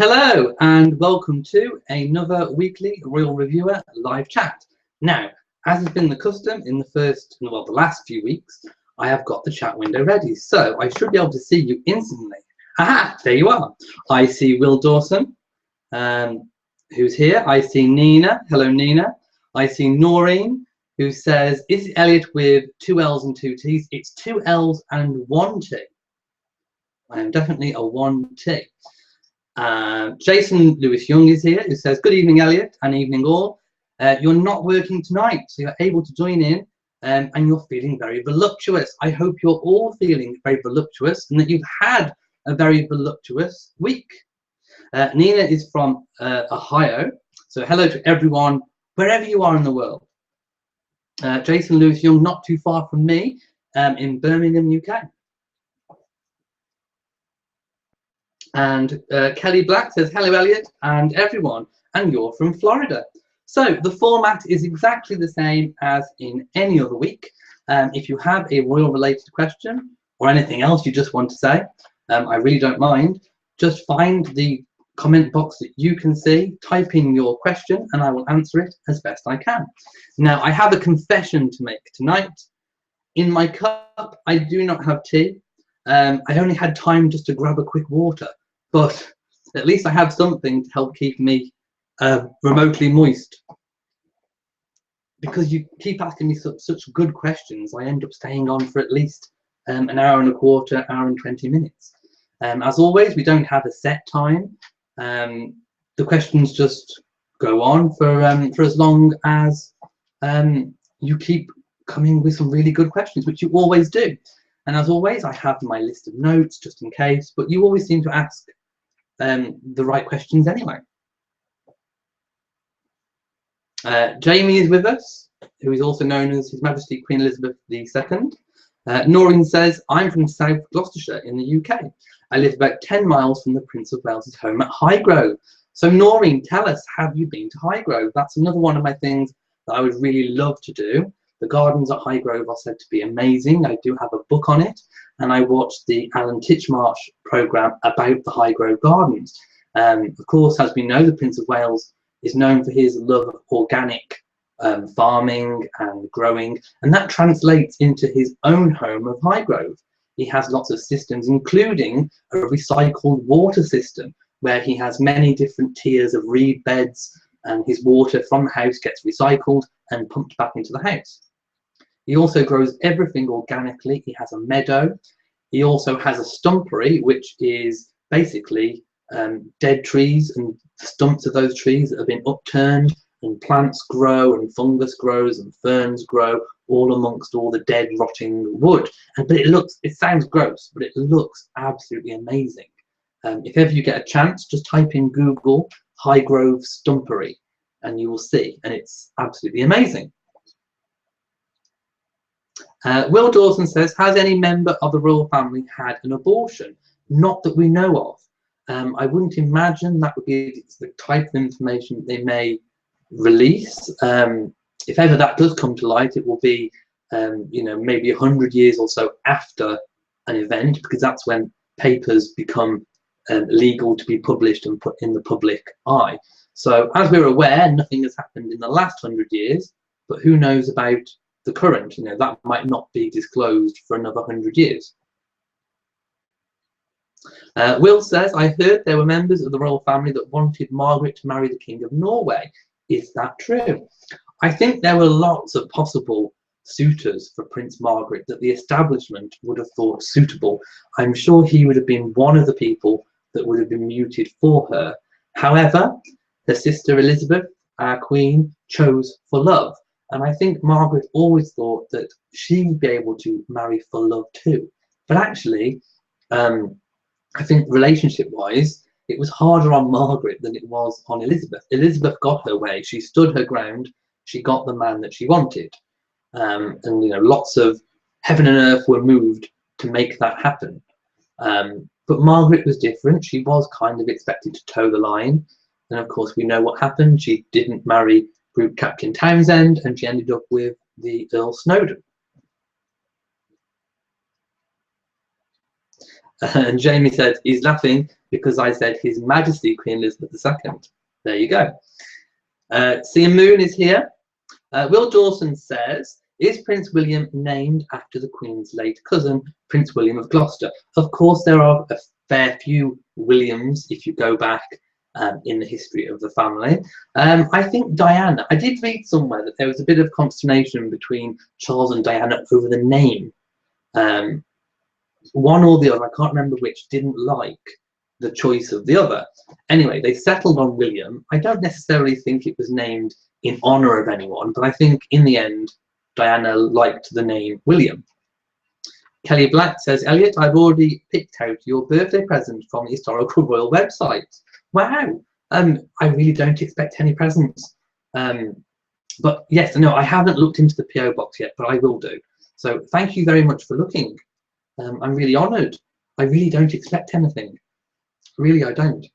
Hello and welcome to another weekly Royal Reviewer live chat. Now, as has been the custom in the last few weeks, I have got the chat window ready, so I should be able to see you instantly. Aha, there you are. I see Will Dawson, who's here. I see Nina. Hello, Nina. I see Noreen, who says, is it Elliot with 2 L's and 2 T's? It's 2 L's and 1 T. I am definitely a 1 T. Jason Lewis Young is here, who says, good evening, Elliot, and evening all. You're not working tonight, so you're able to join in, and you're feeling very voluptuous. I hope you're all feeling very voluptuous and that you've had a very voluptuous week. Nina is from Ohio, so hello to everyone, wherever you are in the world. Jason Lewis Young, not too far from me, in Birmingham, UK. And Kelly Black says, hello, Elliot, and everyone, and you're from Florida. So the format is exactly the same as in any other week. If you have a royal-related question or anything else you just want to say, I really don't mind. Just find the comment box that you can see, type in your question, and I will answer it as best I can. Now, I have a confession to make tonight. In my cup, I do not have tea. I only had time just to grab a quick water, but at least I have something to help keep me remotely moist. Because you keep asking me such good questions, I end up staying on for at least an hour and a quarter, hour and 20 minutes. As always, we don't have a set time. The questions just go on for as long as you keep coming with some really good questions, which you always do. And as always, I have my list of notes just in case, but you always seem to ask the right questions anyway. Jamie is with us, who is also known as His Majesty Queen Elizabeth II. Noreen says, I'm from South Gloucestershire in the UK. I live about 10 miles from the Prince of Wales's home at Highgrove. So Noreen, tell us, have you been to Highgrove? That's another one of my things that I would really love to do. The gardens at Highgrove are said to be amazing. I do have a book on it, and I watched the Alan Titchmarsh programme about the Highgrove Gardens. Of course, as we know, the Prince of Wales is known for his love of organic farming and growing, and that translates into his own home of Highgrove. He has lots of systems, including a recycled water system, where he has many different tiers of reed beds, and his water from the house gets recycled and pumped back into the house. He also grows everything organically. He has a meadow. He also has a stumpery, which is basically dead trees and stumps of those trees that have been upturned, and plants grow and fungus grows and ferns grow all amongst all the dead rotting wood. But it sounds gross, but it looks absolutely amazing. If ever you get a chance, just type in Google Highgrove Stumpery and you will see, and it's absolutely amazing. Will Dawson says, has any member of the royal family had an abortion? Not that we know of. I wouldn't imagine that would be the type of information they may release. If ever that does come to light, it will be maybe 100 years or so after an event, because that's when papers become legal to be published and put in the public eye. So as we're aware, nothing has happened in the last 100 years, but who knows about the current? That might not be disclosed for another 100 years. Will says, I heard there were members of the royal family that wanted Margaret to marry the King of Norway. Is that true? I think there were lots of possible suitors for Prince Margaret that the establishment would have thought suitable. I'm sure he would have been one of the people that would have been muted for her. However, her sister Elizabeth, our Queen, chose for love. And I think Margaret always thought that she'd be able to marry for love too. But actually, I think relationship-wise, it was harder on Margaret than it was on Elizabeth. Elizabeth got her way. She stood her ground. She got the man that she wanted. And lots of heaven and earth were moved to make that happen. But Margaret was different. She was kind of expected to toe the line. And of course, we know what happened. She didn't marry Group Captain Townsend, and she ended up with the Earl Snowdon. And Jamie said, he's laughing because I said His Majesty Queen Elizabeth II. There you go. Sia Moon is here. Will Dawson says, is Prince William named after the Queen's late cousin, Prince William of Gloucester? Of course, there are a fair few Williams if you go back in the history of the family. I think Diana, I did read somewhere that there was a bit of consternation between Charles and Diana over the name. One or the other, I can't remember which, didn't like the choice of the other. Anyway, they settled on William. I don't necessarily think it was named in honour of anyone, but I think in the end, Diana liked the name William. Kelly Black says, Elliot, I've already picked out your birthday present from the Historical Royal website. Wow. I really don't expect any presents. But yes, no, I haven't looked into the PO box yet, but I will do. So thank you very much for looking. I'm really honoured. I really don't expect anything. Really, I don't.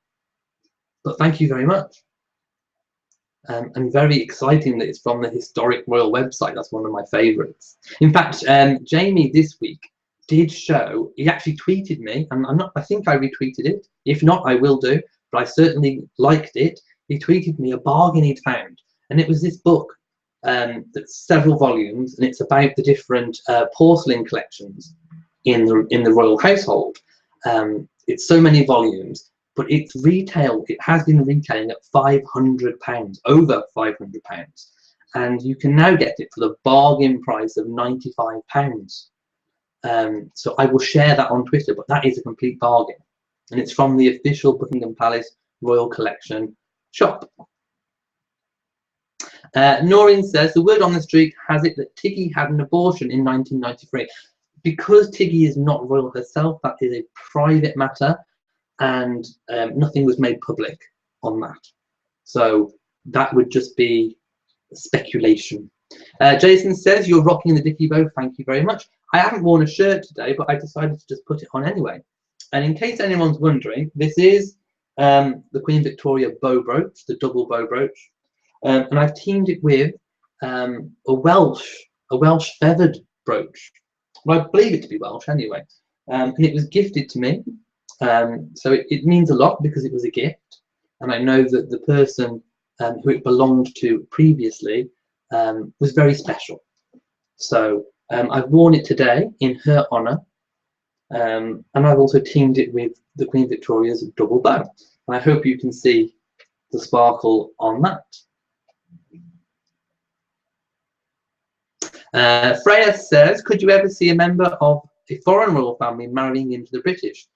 But thank you very much. And very exciting that it's from the Historic Royal website. That's one of my favourites. In fact, Jamie this week did show, he actually tweeted me, and I think I retweeted it. If not, I will do, but I certainly liked it. He tweeted me a bargain he'd found, and it was this book that's several volumes, and it's about the different porcelain collections in the royal household. It's so many volumes, but it's retailed, it has been retailing at £500, over £500. And you can now get it for the bargain price of £95. So I will share that on Twitter, but that is a complete bargain. And it's from the official Buckingham Palace Royal Collection shop. Noreen says, the word on the street has it that Tiggy had an abortion in 1993. Because Tiggy is not royal herself, that is a private matter, and nothing was made public on that. So that would just be speculation. Jason says, you're rocking the Dicky bow. Thank you very much. I haven't worn a shirt today, but I decided to just put it on anyway. And in case anyone's wondering, this is the Queen Victoria bow brooch, the double bow brooch. And I've teamed it with a Welsh feathered brooch. Well, I believe it to be Welsh anyway. And it was gifted to me. So it means a lot because it was a gift. And I know that the person who it belonged to previously was very special. So I've worn it today in her honour. And I've also teamed it with the Queen Victoria's double bow. And I hope you can see the sparkle on that. Freya says, could you ever see a member of a foreign royal family marrying into the British?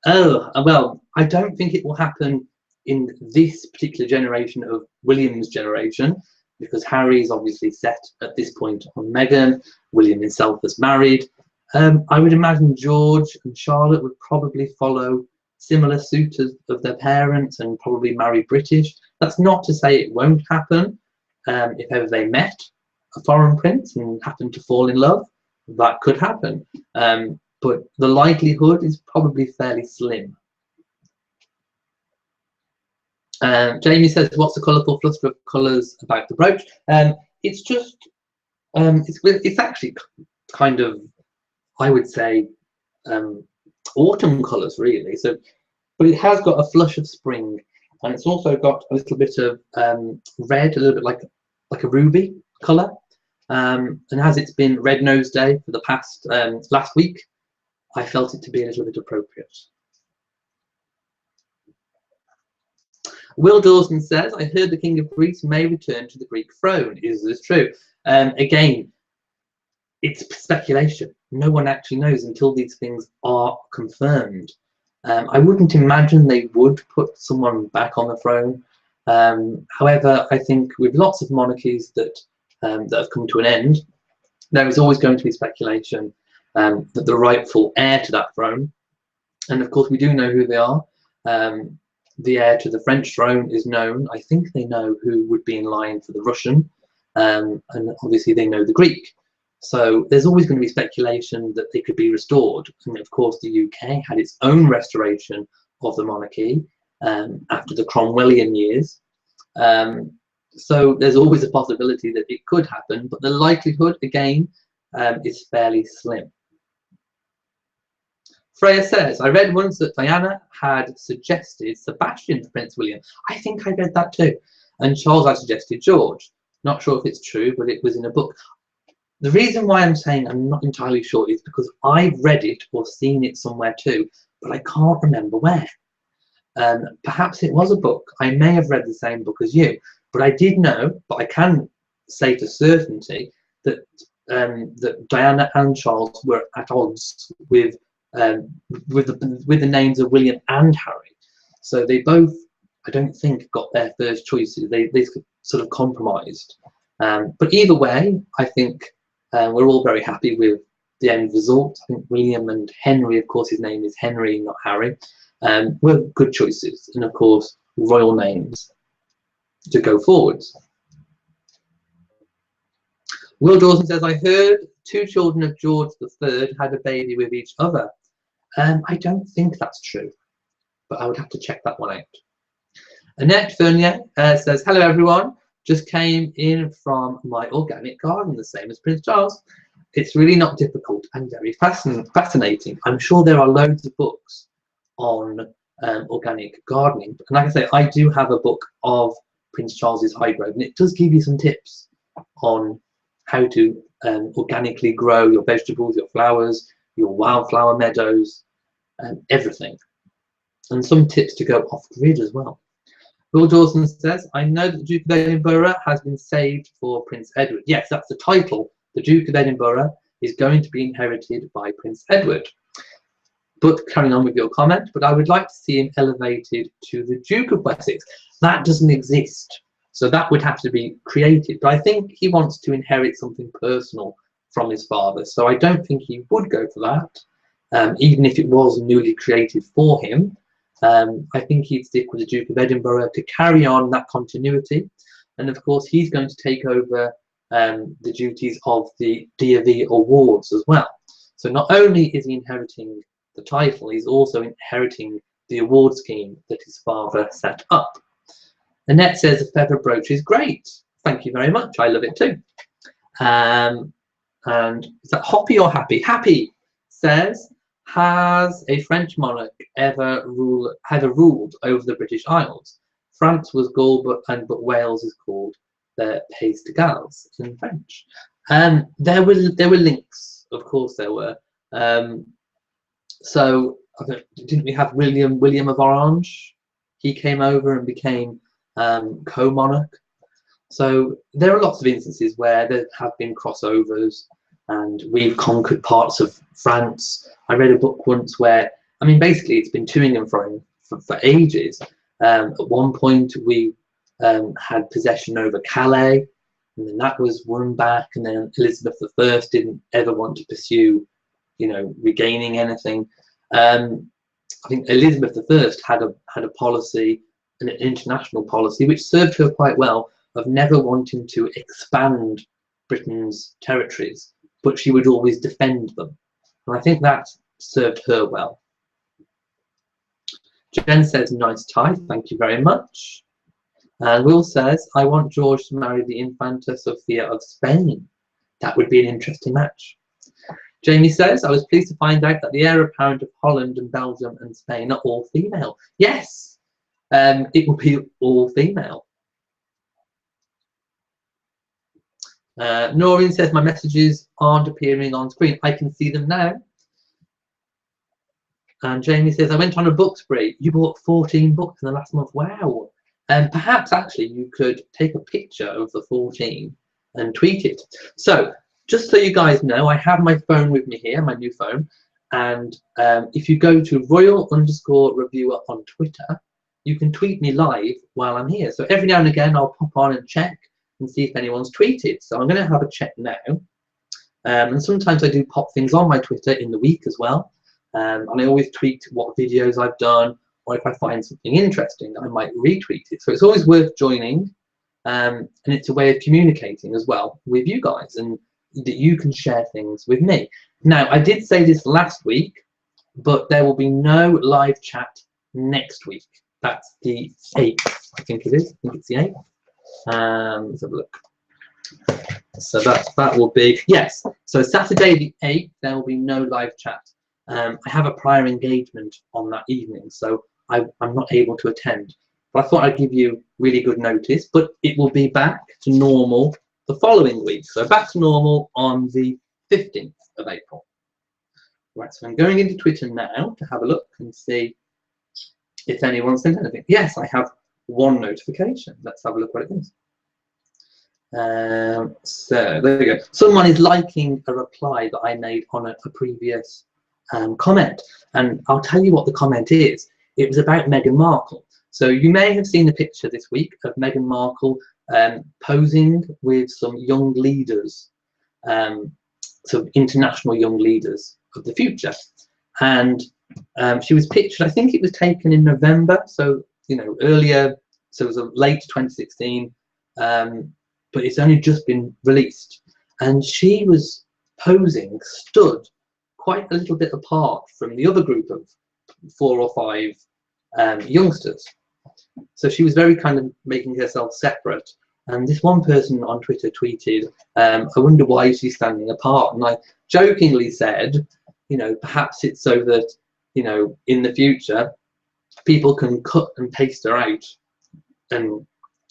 Oh, well, I don't think it will happen in this particular generation of William's generation, because Harry is obviously set at this point on Meghan. William himself is married. I would imagine George and Charlotte would probably follow similar suit of their parents and probably marry British. That's not to say it won't happen. If ever they met a foreign prince and happened to fall in love, that could happen. But the likelihood is probably fairly slim. Jamie says, what's the colourful fluster of colours about the brooch? It's just, it's actually kind of, I would say, autumn colours really. So, but it has got a flush of spring, and it's also got a little bit of red, a little bit like a ruby colour. And as it's been Red Nose Day for the past last week, I felt it to be a little bit appropriate. Will Dawson says, I heard the King of Greece may return to the Greek throne. Is this true? Again, it's speculation. No one actually knows until these things are confirmed. I wouldn't imagine they would put someone back on the throne. However, I think with lots of monarchies that have come to an end, there is always going to be speculation that the rightful heir to that throne, and of course we do know who they are. The heir to the French throne is known. I think they know who would be in line for the Russian, and obviously they know the Greek. So there's always going to be speculation that they could be restored. And of course the UK had its own restoration of the monarchy after the Cromwellian years. So there's always a possibility that it could happen, but the likelihood, again, is fairly slim. Freya says, I read once that Diana had suggested Sebastian for Prince William. I think I read that too. And Charles had suggested George. Not sure if it's true, but it was in a book. The reason why I'm saying I'm not entirely sure is because I've read it or seen it somewhere too, but I can't remember where. Perhaps it was a book. I may have read the same book as you, but I did know, but I can say to certainty that that Diana and Charles were at odds with the names of William and Harry. So they both, I don't think, got their first choices. They sort of compromised. But either way, I think we're all very happy with the end result. I think William and Henry, of course, his name is Henry, not Harry, were good choices, and of course, royal names to go forwards. Will Dawson says, I heard 2 children of George III had a baby with each other. I don't think that's true, but I would have to check that one out. Annette Fernier says, hello everyone, just came in from my organic garden, the same as Prince Charles. It's really not difficult and very fascinating. I'm sure there are loads of books on organic gardening. And like I say, I do have a book of Prince Charles's High Grove, and it does give you some tips on how to organically grow your vegetables, your flowers, your wildflower meadows, everything. And some tips to go off-grid as well. Will Dawson says, I know that the Duke of Edinburgh has been saved for Prince Edward. Yes, that's the title. The Duke of Edinburgh is going to be inherited by Prince Edward. But carrying on with your comment, but I would like to see him elevated to the Duke of Wessex. That doesn't exist. So that would have to be created. But I think he wants to inherit something personal from his father. So I don't think he would go for that, even if it was newly created for him. I think he'd stick with the Duke of Edinburgh to carry on that continuity. And of course, he's going to take over the duties of the D.A.V. awards as well. So not only is he inheriting the title, he's also inheriting the award scheme that his father set up. Annette says a feather brooch is great. Thank you very much. I love it too. And is that Hoppy or Happy? Happy says, has a French monarch ever ruled over the British Isles? France was Gaul, but Wales is called Pays de Galles in French. There were links, of course there were. So didn't we have William of Orange? He came over and became co-monarch. So there are lots of instances where there have been crossovers, and we've conquered parts of France. I read a book once where, I mean, basically it's been toing and froing for ages. At one point we had possession over Calais, and then that was won back, and then Elizabeth I didn't ever want to pursue, you know, regaining anything. I think Elizabeth I had a policy, an international policy, which served her quite well, of never wanting to expand Britain's territories, but she would always defend them. And I think that served her well. Jen says, nice tie, thank you very much. And Will says, I want George to marry the Infanta Sofia of Spain. That would be an interesting match. Jamie says, I was pleased to find out that the heir apparent of Holland and Belgium and Spain are all female. Yes, it will be all female. Noreen says, my messages aren't appearing on screen. I can see them now. And Jamie says, I went on a book spree. You bought 14 books in the last month. Wow. And perhaps actually you could take a picture of the 14 and tweet it. So just so you guys know, I have my phone with me here, my new phone. And if you go to royal_reviewer on Twitter, you can tweet me live while I'm here. So every now and again, I'll pop on and check and see if anyone's tweeted. So I'm going to have a check now. And sometimes I do pop things on my Twitter in the week as well. And I always tweet what videos I've done, or if I find something interesting, I might retweet it. So it's always worth joining. And it's a way of communicating as well with you guys, and that you can share things with me. Now, I did say this last week, but there will be no live chat next week. That's the 8th, I think it is. I think it's the 8th. Let's have a look. So that will be, yes. So Saturday the 8th, there will be no live chat. I have a prior engagement on that evening, so I'm not able to attend. But I thought I'd give you really good notice, but it will be back to normal the following week. So back to normal on the 15th of April. Right, so I'm going into Twitter now to have a look and see if anyone sent anything. Yes, I have one notification. Let's have a look what it is. So there we go. Someone is liking a reply that I made on a previous comment, and I'll tell you what the comment is. It was about Meghan Markle. So you may have seen a picture this week of Meghan Markle posing with some young leaders, some international young leaders of the future, and she was pictured, I think it was taken in November, so you know, earlier, so it was late 2016, but it's only just been released, and she was posing, stood quite a little bit apart from the other group of 4 or 5 youngsters. So she was very kind of making herself separate. And this one person on Twitter tweeted, I wonder why she's standing apart. And I jokingly said, you know, perhaps it's so that, you know, in the future, people can cut and paste her out and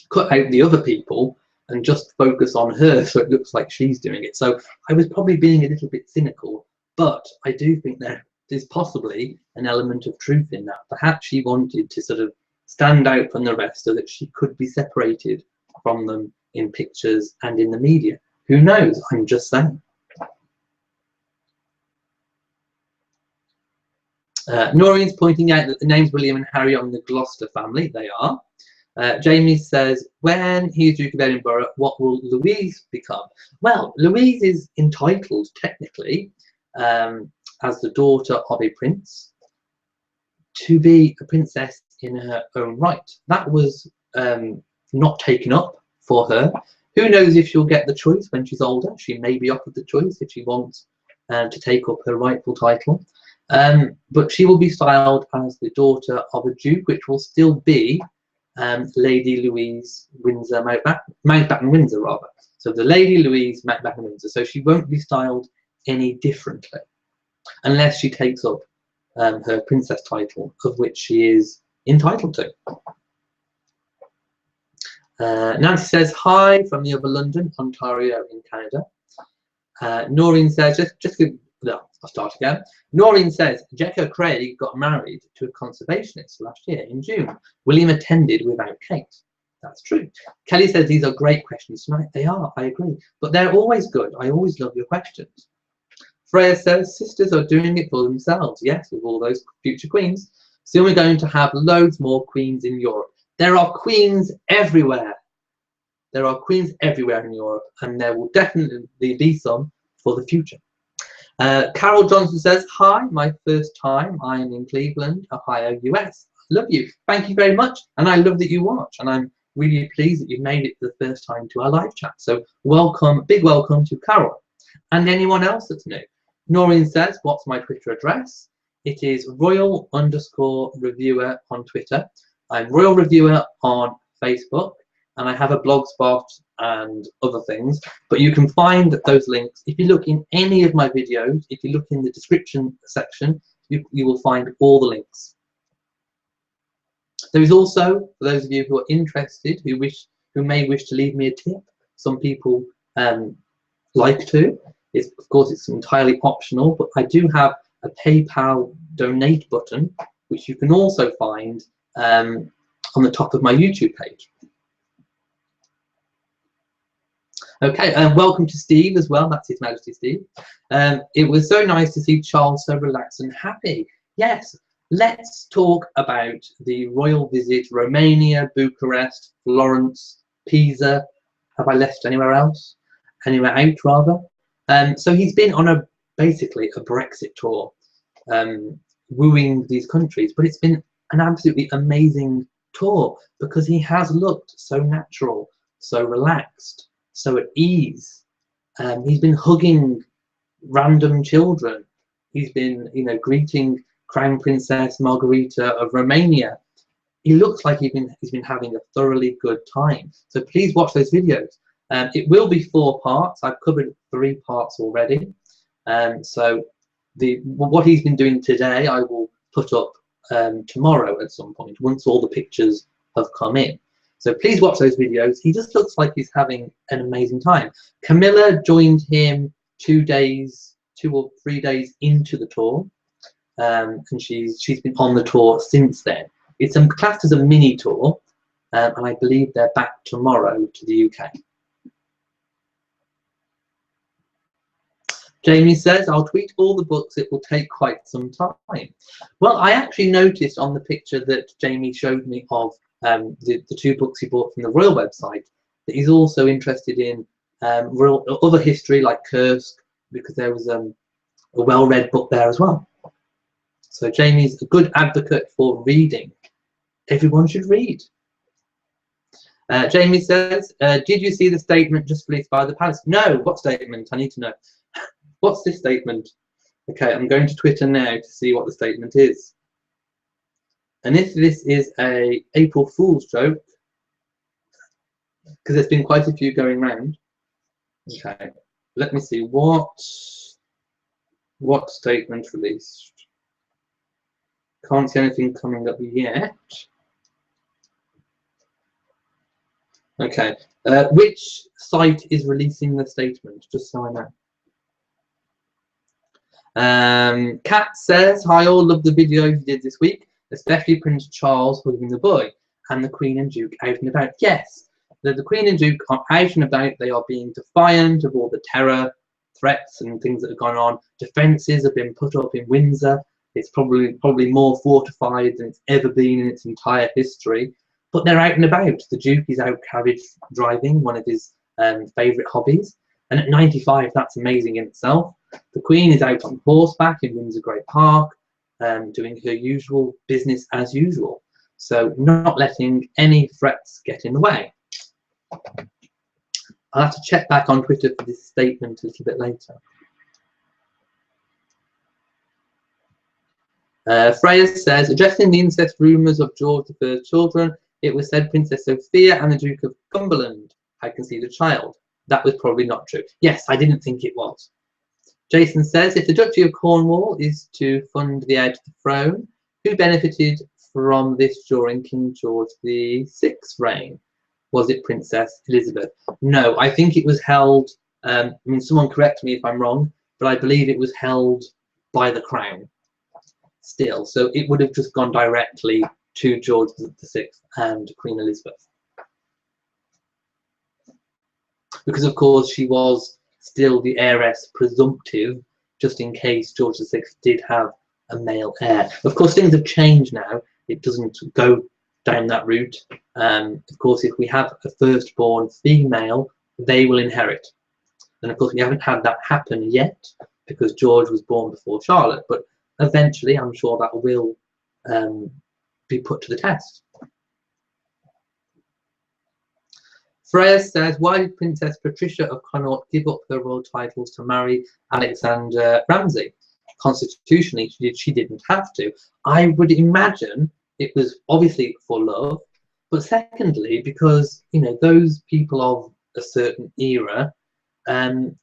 cut out the other people and just focus on her so it looks like she's doing it. So I was probably being a little bit cynical, but I do think there is possibly an element of truth in that. Perhaps she wanted to sort of stand out from the rest so that she could be separated from them in pictures and in the media. Who knows? I'm just saying. Noreen's pointing out that the names William and Harry are in the Gloucester family. They are. Jamie says, when he's Duke of Edinburgh, what will Louise become? Well, Louise is entitled, technically, as the daughter of a prince, to be a princess in her own right. That was not taken up for her. Who knows if she'll get the choice when she's older? She may be offered the choice if she wants to take up her rightful title. But she will be styled as the daughter of a duke, which will still be Lady Louise Windsor Mountbatten Windsor, rather. So the Lady Louise Mountbatten Windsor. So she won't be styled any differently unless she takes up her princess title, of which she is entitled to. Nancy says, hi from the other London, Ontario in Canada. Noreen says, I'll start again. Noreen says, Jekka Craig got married to a conservationist last year in June. William attended without Kate. That's true. Kelly says, these are great questions tonight. They are, I agree. But they're always good. I always love your questions. Freya says, sisters are doing it for themselves. Yes, with all those future queens. Soon we're going to have loads more queens in Europe. There are queens everywhere. There are queens everywhere in Europe, and there will definitely be some for the future. Carol Johnson says, hi, my first time. I'm in Cleveland, Ohio, US. Love you. Thank you very much. And I love that you watch. And I'm really pleased that you made it for the first time to our live chat. So welcome, big welcome to Carol. And anyone else that's new. Noreen says, what's my Twitter address? It is royal_reviewer on Twitter. I'm Royal Reviewer on Facebook. And I have a blog spot and other things, but you can find those links if you look in any of my videos. If you look in the description section, you will find all the links. There is also, for those of you who are interested, who may wish to leave me a tip, some people like to. Of course, it's entirely optional, but I do have a PayPal donate button, which you can also find on the top of my YouTube page. Okay, and welcome to Steve as well. That's His Majesty Steve. It was so nice to see Charles so relaxed and happy. Yes, let's talk about the royal visit, Romania, Bucharest, Florence, Pisa. Have I left anywhere else? Anywhere out, rather? So he's been on basically a Brexit tour, wooing these countries, but it's been an absolutely amazing tour because he has looked so natural, so relaxed, so at ease. He's been hugging random children. He's been, greeting Crown Princess Margarita of Romania. He looks like he's been having a thoroughly good time. So please watch those videos. It will be 4 parts. I've covered 3 parts already. So what he's been doing today, I will put up tomorrow at some point once all the pictures have come in. So please watch those videos. He just looks like he's having an amazing time. Camilla joined him 2 or 3 days into the tour, and she's been on the tour since then. It's classed as a mini tour, and I believe they're back tomorrow to the UK. Jamie says, I'll tweet all the books, it will take quite some time. Well, I actually noticed on the picture that Jamie showed me of the 2 books he bought from the Royal website that he's also interested in other history like Kursk, because there was a well-read book there as well. So Jamie's a good advocate for reading. Everyone should read. Jamie says, did you see the statement just released by the palace? No, what statement? I need to know. What's this statement? Okay, I'm going to Twitter now to see what the statement is. And if this is a April Fool's joke, because there's been quite a few going round. Okay, let me see what statement released. Can't see anything coming up yet. Okay, which site is releasing the statement? Just so I know. Kat says, hi all, love the video you did this week, especially Prince Charles hugging the boy and the Queen and Duke out and about. Yes, the Queen and Duke are out and about. They are being defiant of all the terror threats and things that have gone on. Defences have been put up in Windsor. It's probably more fortified than it's ever been in its entire history. But they're out and about. The Duke is out carriage driving, one of his favourite hobbies. And at 95, that's amazing in itself. The Queen is out on horseback in Windsor Great Park, doing her usual business as usual. So not letting any threats get in the way. I'll have to check back on Twitter for this statement a little bit later. Freya says, addressing the incest rumours of George I's children, it was said Princess Sophia and the Duke of Cumberland had conceived a child. That was probably not true. Yes, I didn't think it was. Jason says, if the Duchy of Cornwall is to fund the heir to the throne, who benefited from this during King George VI's reign? Was it Princess Elizabeth? No, I think it was held, I mean, someone correct me if I'm wrong, but I believe it was held by the Crown still. So it would have just gone directly to George VI and Queen Elizabeth. Because, of course, she was still the heiress presumptive, just in case George VI did have a male heir. Of course, things have changed now. It doesn't go down that route. Of course, if we have a firstborn female, they will inherit. And, of course, we haven't had that happen yet because George was born before Charlotte. But eventually, I'm sure that will be put to the test. Freya says, why did Princess Patricia of Connaught give up her royal titles to marry Alexander Ramsay? Constitutionally, she didn't have to. I would imagine it was obviously for love, but secondly, because, you know, those people of a certain era,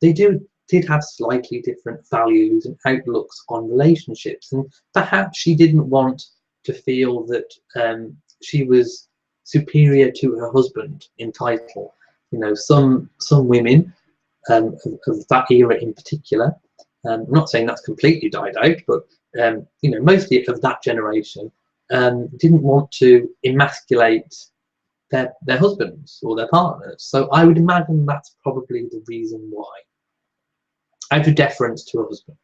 they did have slightly different values and outlooks on relationships, and perhaps she didn't want to feel that she was superior to her husband in title. You know, some women of that era in particular, I'm not saying that's completely died out, but you know, mostly of that generation didn't want to emasculate their husbands or their partners. So I would imagine that's probably the reason why, out of deference to a husband.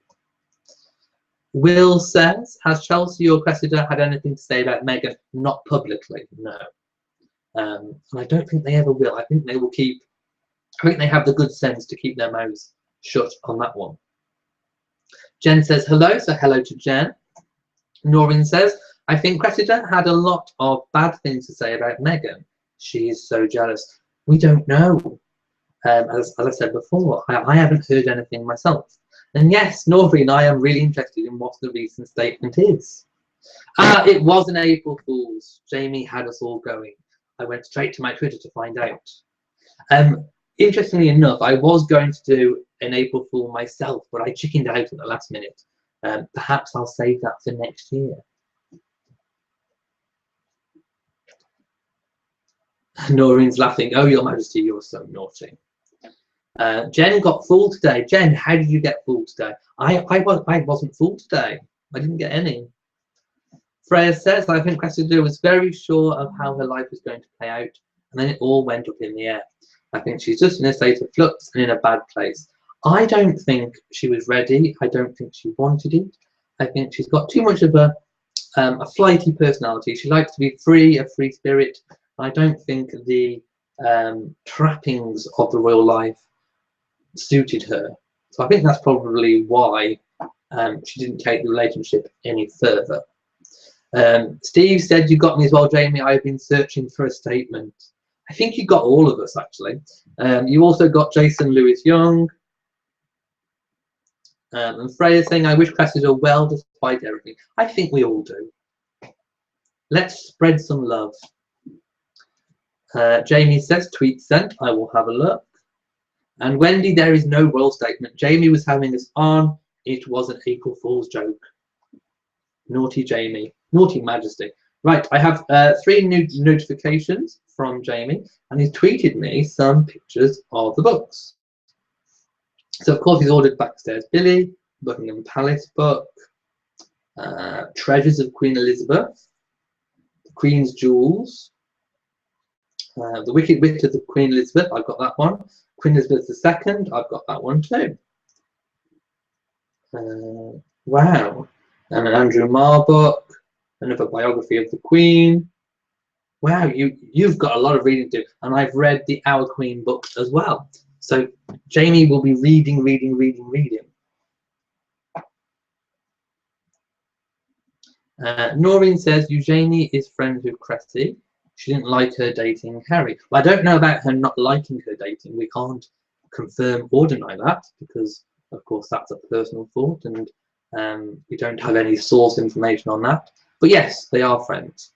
Will says, has Chelsea or Cressida had anything to say about Meghan? Not publicly, no. And I don't think they ever will. I think they will keep, I think they have the good sense to keep their mouths shut on that one. Jen says hello, so hello to Jen. Noreen says, I think Cressida had a lot of bad things to say about Meghan. She is so jealous. We don't know. As I said before, I haven't heard anything myself. And yes, Noreen, I am really interested in what the recent statement is. It was an April Fool's. Jamie had us all going. I went straight to my Twitter to find out. Interestingly enough, I was going to do an April Fool myself, but I chickened out at the last minute. Perhaps I'll save that for next year. Noreen's laughing. Oh, Your Majesty, you're so naughty. Jen got full today. Jen, how did you get full today? I wasn't full today. I didn't get any. Freya says, I think Cressida was very sure of how her life was going to play out, and then it all went up in the air. I think she's just in a state of flux and in a bad place. I don't think she was ready. I don't think she wanted it. I think she's got too much of a flighty personality. She likes to be free, a free spirit. I don't think the trappings of the royal life suited her. So I think that's probably why she didn't take the relationship any further. Steve said, you got me as well, Jamie. I've been searching for a statement. I think you got all of us, actually. You also got Jason Lewis Young. And Freya saying, I wish Cressida well despite everything. I think we all do. Let's spread some love. Jamie says, tweet sent. I will have a look. And Wendy, there is no royal statement. Jamie was having us on. It was an April Fool's joke. Naughty Jamie. Naughty Majesty. Right, I have 3 new notifications from Jamie, and he's tweeted me some pictures of the books. So, of course, he's ordered Backstairs Billy, Buckingham Palace book, Treasures of Queen Elizabeth, The Queen's Jewels, The Wicked Wit of the Queen Elizabeth, I've got that one. Queen Elizabeth II, I've got that one too. Wow. And an Andrew Marr book, another biography of the Queen. Wow, you've got a lot of reading to do. And I've read the Our Queen book as well. So Jamie will be reading. Noreen says, Eugenie is friends with Cressy. She didn't like her dating Harry. Well, I don't know about her not liking her dating. We can't confirm or deny that because, of course, that's a personal thought and we don't have any source information on that. But yes, they are friends.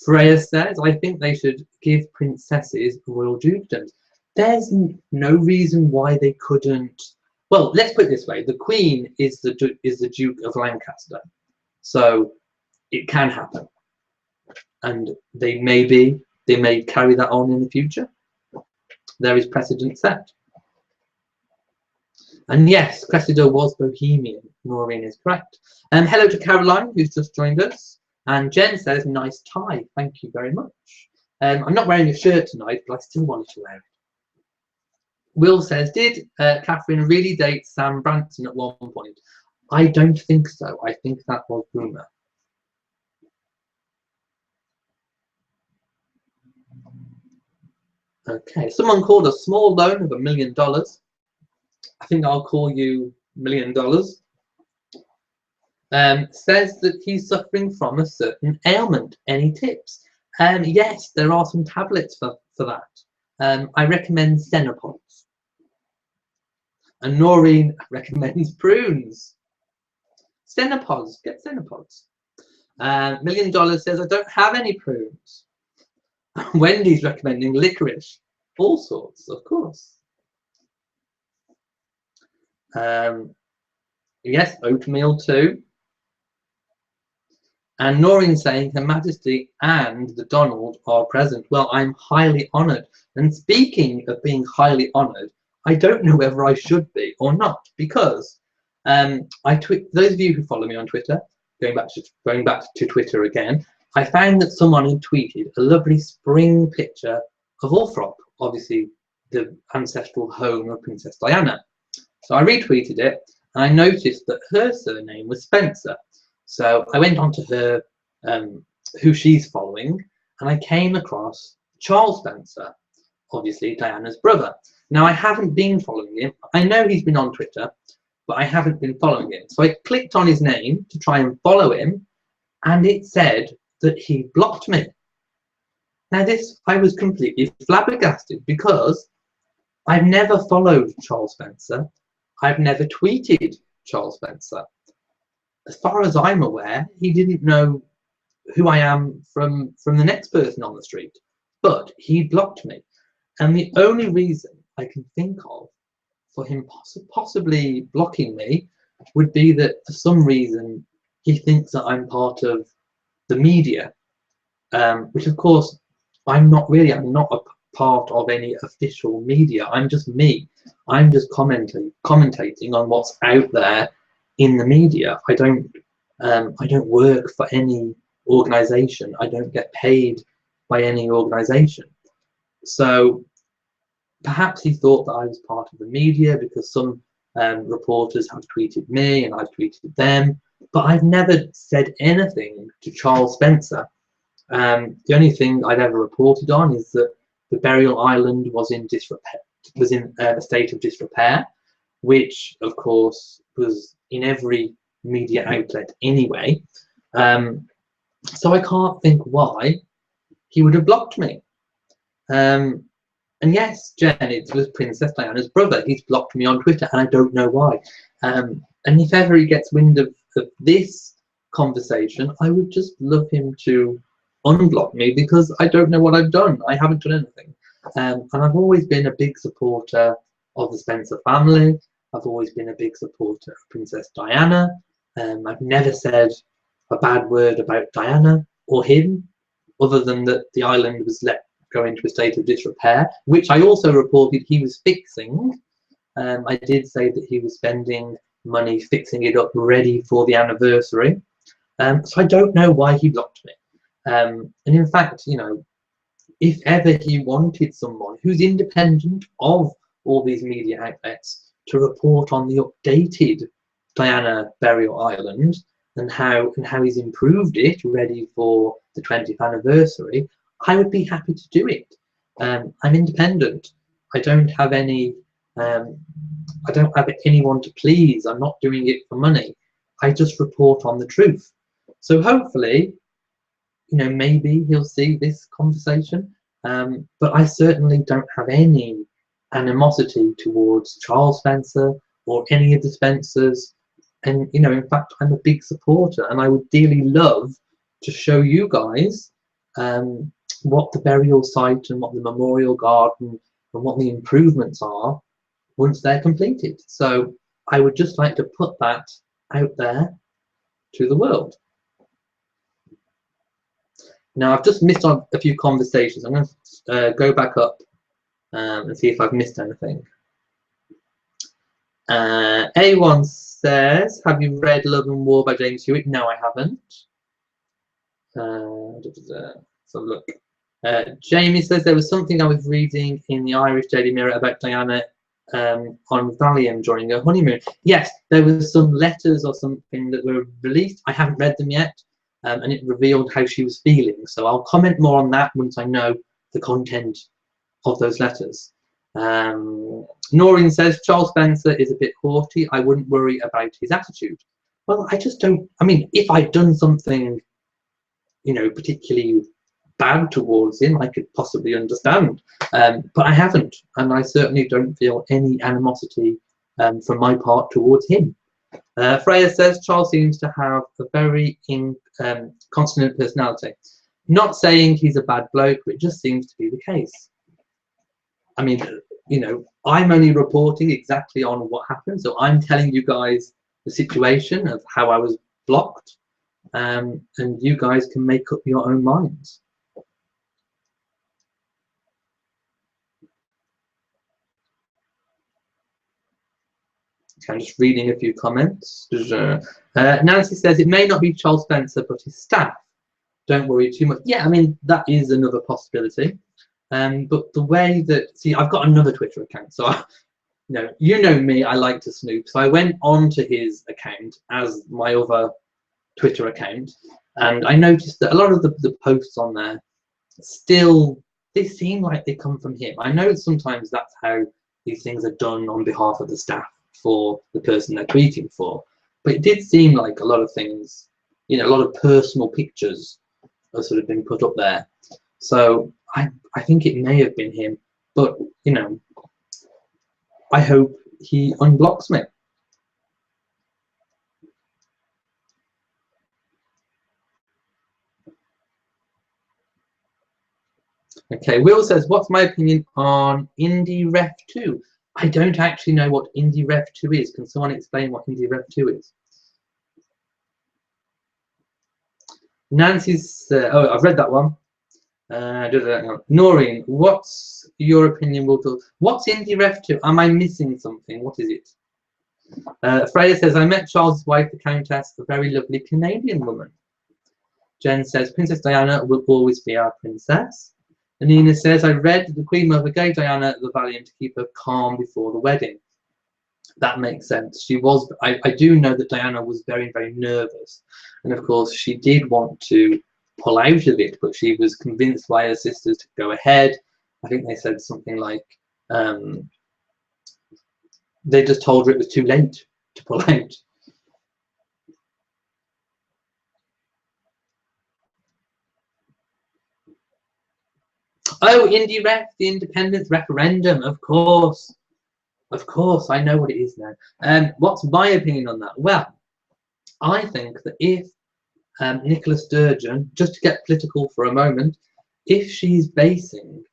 Freya says, I think they should give princesses royal dukedoms. There's no reason why they couldn't. Well, let's put it this way. The Queen is the Duke of Lancaster. So it can happen. And they may carry that on in the future. There is precedent set. And yes, Cressida was Bohemian. Noreen is correct. Hello to Caroline, who's just joined us. And Jen says, nice tie. Thank you very much. I'm not wearing a shirt tonight, but I still wanted to wear it. Will says, did Catherine really date Sam Branson at one point? I don't think so. I think that was rumour. Okay, someone called a small loan of $1 million. I think I'll call you $1 million. Says that he's suffering from a certain ailment. Any tips? Yes, there are some tablets for that. I recommend Xenopods. And Noreen recommends prunes. Xenopods, get Xenopods. $1 million says, I don't have any prunes. Wendy's recommending licorice. All sorts, of course. Yes, oatmeal too. And Noreen saying, Her Majesty and the Donald are present. Well, I'm highly honoured. And speaking of being highly honoured, I don't know whether I should be or not, because those of you who follow me on Twitter, going back to Twitter again, I found that someone had tweeted a lovely spring picture of Althorp, obviously the ancestral home of Princess Diana. So I retweeted it, and I noticed that her surname was Spencer. So I went on to her, who she's following, and I came across Charles Spencer, obviously Diana's brother. Now, I haven't been following him. I know he's been on Twitter, but I haven't been following him. So I clicked on his name to try and follow him, and it said that he blocked me. Now, I was completely flabbergasted because I've never followed Charles Spencer. I've never tweeted Charles Spencer. As far as I'm aware, he didn't know who I am from the next person on the street, but he blocked me. And the only reason I can think of for him possibly blocking me would be that for some reason he thinks that I'm part of the media, which of course I'm not really. I'm not a part of any official media. I'm just me. I'm just commentating on what's out there in the media. I don't work for any organization. I don't get paid by any organization. So perhaps he thought that I was part of the media because some reporters have tweeted me and I've tweeted them, but I've never said anything to Charles Spencer. The only thing I'd ever reported on is that the burial island was in a state of disrepair, which of course was in every media outlet anyway. So I can't think why he would have blocked me. And yes, Jen, it was Princess Diana's brother. He's blocked me on Twitter, and I don't know why. And if ever he gets wind of this conversation, I would just love him to unblock me, because I don't know what I've done. I haven't done anything. And I've always been a big supporter of the Spencer family. I've always been a big supporter of Princess Diana. I've never said a bad word about Diana or him, other than that the island was let go into a state of disrepair, which I also reported he was fixing. I did say that he was spending money fixing it up ready for the anniversary. So I don't know why he blocked me. And in fact, you know, if ever he wanted someone who's independent of all these media outlets to report on the updated Diana burial island and how he's improved it ready for the 20th anniversary, I would be happy to do it. I'm independent. I don't have any. I don't have anyone to please. I'm not doing it for money. I just report on the truth. So hopefully, you know, maybe he'll see this conversation. But I certainly don't have any animosity towards Charles Spencer or any of the Spencers. And, you know, in fact, I'm a big supporter, and I would dearly love to show you guys what the burial site and what the memorial garden and what the improvements are once they're completed. So I would just like to put that out there to the world. Now, I've just missed on a few conversations. I'm going to go back up and see if I've missed anything. A1 says, have you read Love and War by James Hewitt? No, I haven't. So look. Jamie says, there was something I was reading in the Irish Daily Mirror about Diana on Valium during her honeymoon. Yes, there was some letters or something that were released. I haven't read them yet. And it revealed how she was feeling. So I'll comment more on that once I know the content of those letters. Noreen says, Charles Spencer is a bit haughty. I wouldn't worry about his attitude. Well, I just don't. I mean, if I'd done something, you know, particularly bad towards him, I could possibly understand. But I haven't. And I certainly don't feel any animosity from my part towards him. Freya says, Charles seems to have a very consonant personality. Not saying he's a bad bloke, but it just seems to be the case. I mean, you know, I'm only reporting exactly on what happened. So I'm telling you guys the situation of how I was blocked. And you guys can make up your own minds. I'm just reading a few comments. Nancy says, it may not be Charles Spencer, but his staff. Don't worry too much. Yeah, I mean, that is another possibility. But the way that, see, I've got another Twitter account. So, you know me, I like to snoop. So I went onto his account as my other Twitter account. And I noticed that a lot of the posts on there still, they seem like they come from him. I know sometimes that's how these things are done on behalf of the staff for the person they're tweeting for, but it did seem like a lot of things, you know, a lot of personal pictures have sort of been put up there. So I think it may have been him, but you know, I hope he unblocks me. Okay, Will says, what's my opinion on Indie Ref 2? I don't actually know what Indy Rev 2 is. Can someone explain what Indy Rev 2 is? Nancy's, oh, I've read that one. Noreen, what's your opinion? What's Indy Rev 2? Am I missing something? What is it? Freya says, I met Charles' wife, the Countess, a very lovely Canadian woman. Jen says, Princess Diana will always be our princess. And Nina says, I read the Queen Mother gave Diana the Valium to keep her calm before the wedding. That makes sense. She was, I do know that Diana was very, very nervous. And of course, she did want to pull out of it, but she was convinced by her sisters to go ahead. I think they said something like, they just told her it was too late to pull out. Oh, Indy Ref, the independence referendum, of course. Of course, I know what it is now. What's my opinion on that? Well, I think that if Nicola Sturgeon, just to get political for a moment, if she's basing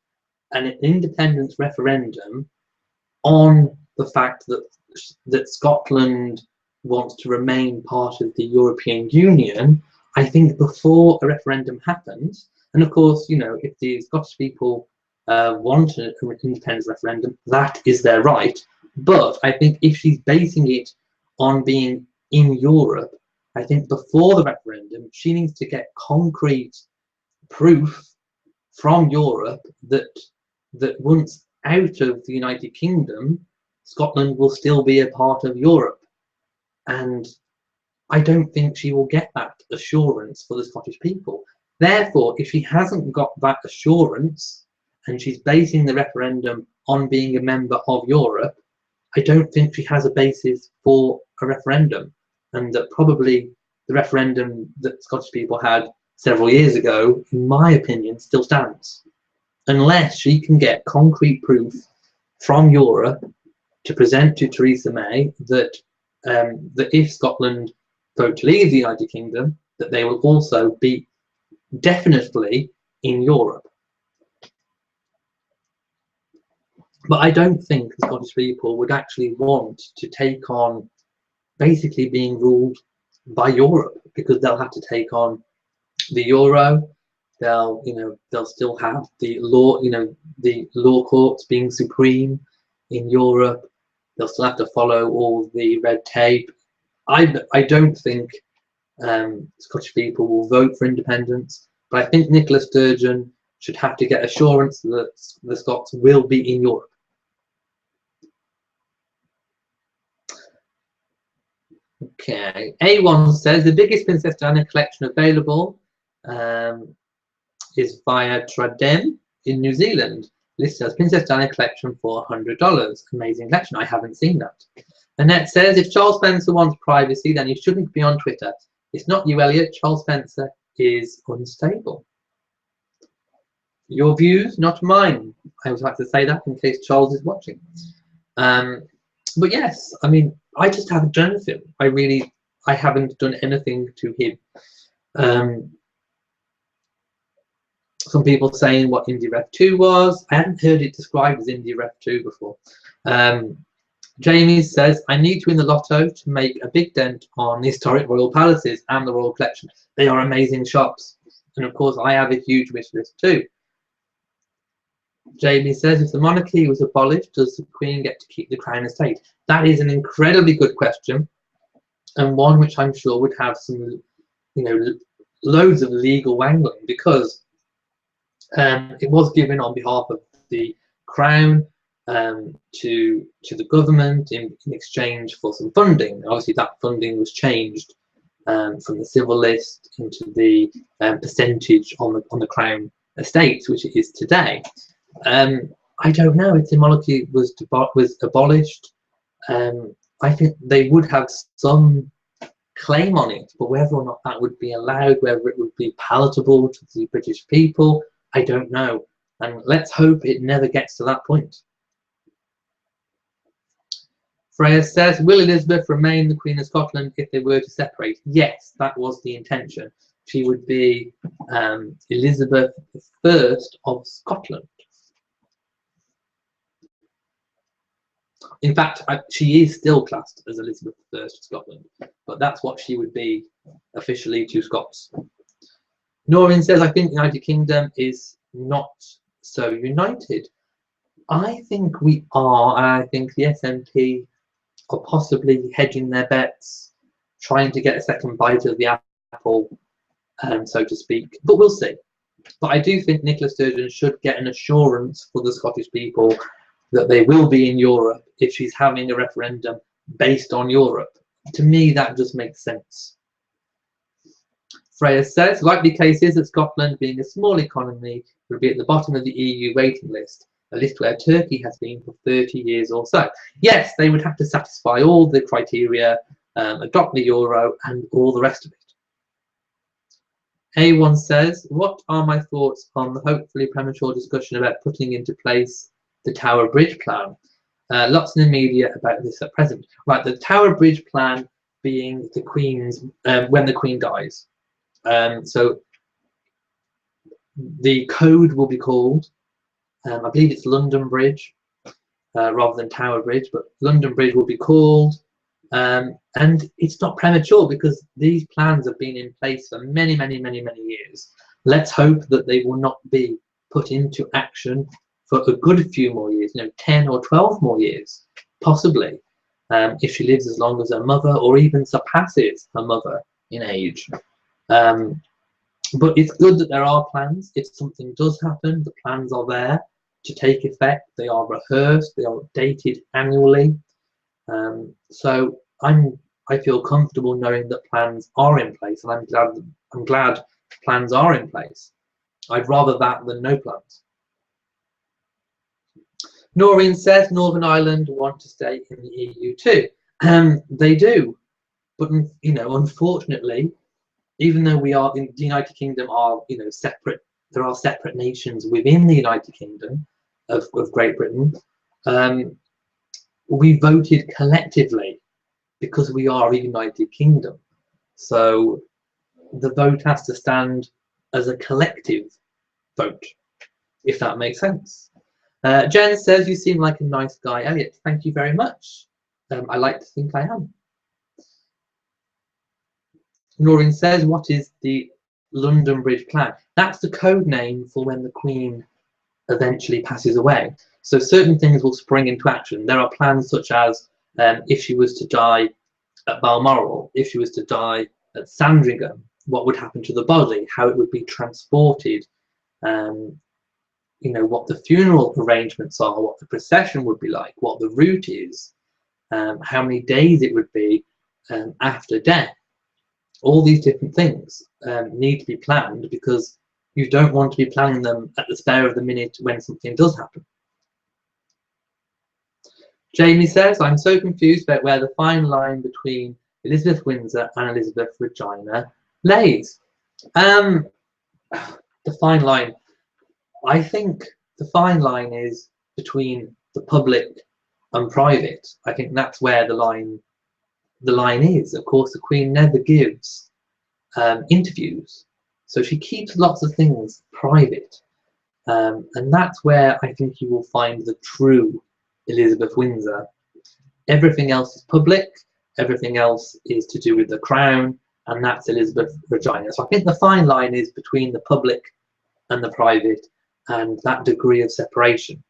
an independence referendum on the fact that Scotland wants to remain part of the European Union, I think before a referendum happens, and of course, you know, if the Scottish people want an independence referendum, that is their right. But I think if she's basing it on being in Europe, I think before the referendum, she needs to get concrete proof from Europe that once out of the United Kingdom, Scotland will still be a part of Europe. And I don't think she will get that assurance for the Scottish people. Therefore, if she hasn't got that assurance and she's basing the referendum on being a member of Europe, I don't think she has a basis for a referendum. And that probably the referendum that Scottish people had several years ago, in my opinion, still stands. Unless she can get concrete proof from Europe to present to Theresa May that that if Scotland vote to leave the United Kingdom, that they will also be definitely in Europe. But I don't think the Scottish people would actually want to take on basically being ruled by Europe, because they'll have to take on the euro. They'll, you know, they'll still have the law, you know, the law courts being supreme in Europe. They'll still have to follow all the red tape. I don't think Scottish people will vote for independence, but I think Nicola Sturgeon should have to get assurance that the Scots will be in Europe. Okay, A1 says the biggest Princess Diana collection available is via Tradem in New Zealand. Listed as Princess Diana collection for $100. Amazing collection. I haven't seen that. Annette says if Charles Spencer wants privacy, then he shouldn't be on Twitter. It's not you, Elliot. Charles Spencer is unstable. Your views, not mine. I would like to say that in case Charles is watching. But yes, I mean, I just haven't done anything. I haven't done anything to him. Some people saying what Indy Rev 2 was. I hadn't heard it described as Indy Rev 2 before. Jamie says, I need to win the lotto to make a big dent on the historic royal palaces and the royal collection. They are amazing shops. And of course, I have a huge wish list too. Jamie says, if the monarchy was abolished, does the Queen get to keep the crown estate? That is an incredibly good question, and one which I'm sure would have some, you know, loads of legal wangling, because it was given on behalf of the Crown to the government in exchange for some funding. Obviously, that funding was changed from the civil list into the percentage on the Crown estates, which it is today. I don't know if the monarchy was abolished. I think they would have some claim on it, but whether or not that would be allowed, whether it would be palatable to the British people, I don't know. And let's hope it never gets to that point. Freya says, will Elizabeth remain the Queen of Scotland if they were to separate? Yes, that was the intention. She would be Elizabeth I of Scotland. In fact, she is still classed as Elizabeth I of Scotland, but that's what she would be officially to Scots. Noreen says, I think the United Kingdom is not so united. I think we are, and I think the SNP are possibly hedging their bets, trying to get a second bite of the apple, so to speak, but we'll see. But I do think Nicola Sturgeon should get an assurance for the Scottish people that they will be in Europe if she's having a referendum based on Europe. To me, that just makes sense. Freya says, likely case is that Scotland, being a small economy, will be at the bottom of the EU waiting list, a list where Turkey has been for 30 years or so. Yes, they would have to satisfy all the criteria, adopt the euro and all the rest of it. A1 says, what are my thoughts on the hopefully premature discussion about putting into place the Tower Bridge plan? Lots in the media about this at present. Right, the Tower Bridge plan being the Queen's, when the Queen dies. So the code will be called, I believe it's London Bridge rather than Tower Bridge, but London Bridge will be called. And it's not premature because these plans have been in place for many, many, many, many years. Let's hope that they will not be put into action for a good few more years, 10 or 12 more years, possibly, if she lives as long as her mother or even surpasses her mother in age. But it's good that there are plans. If something does happen, the plans are there to take effect. They are rehearsed. They are updated annually. So I feel comfortable knowing that plans are in place, and I'm glad plans are in place. I'd rather that than no plans. Noreen says Northern Ireland want to stay in the EU too. They do, but unfortunately, even though we are in the United Kingdom are separate, there are separate nations within the United Kingdom of Great Britain. We voted collectively because we are a United Kingdom. So the vote has to stand as a collective vote, if that makes sense. Jen says, you seem like a nice guy, Elliot. Thank you very much. I like to think I am. Noreen says, what is the London Bridge plan? That's the code name for when the Queen eventually passes away. So certain things will spring into action. There are plans such as if she was to die at Balmoral, if she was to die at Sandringham, what would happen to the body, how it would be transported, what the funeral arrangements are, what the procession would be like, what the route is, how many days it would be after death. All these different things need to be planned because you don't want to be planning them at the spare of the minute when something does happen. Jamie says, I'm so confused about where the fine line between Elizabeth Windsor and Elizabeth Regina lays. The fine line, I think the fine line is between the public and private. I think that's where the line is. Of course, the Queen never gives interviews, so she keeps lots of things private, and that's where I think you will find the true Elizabeth Windsor. Everything else is public, everything else is to do with the crown, and that's Elizabeth Regina. So I think the fine line is between the public and the private, and that degree of separation.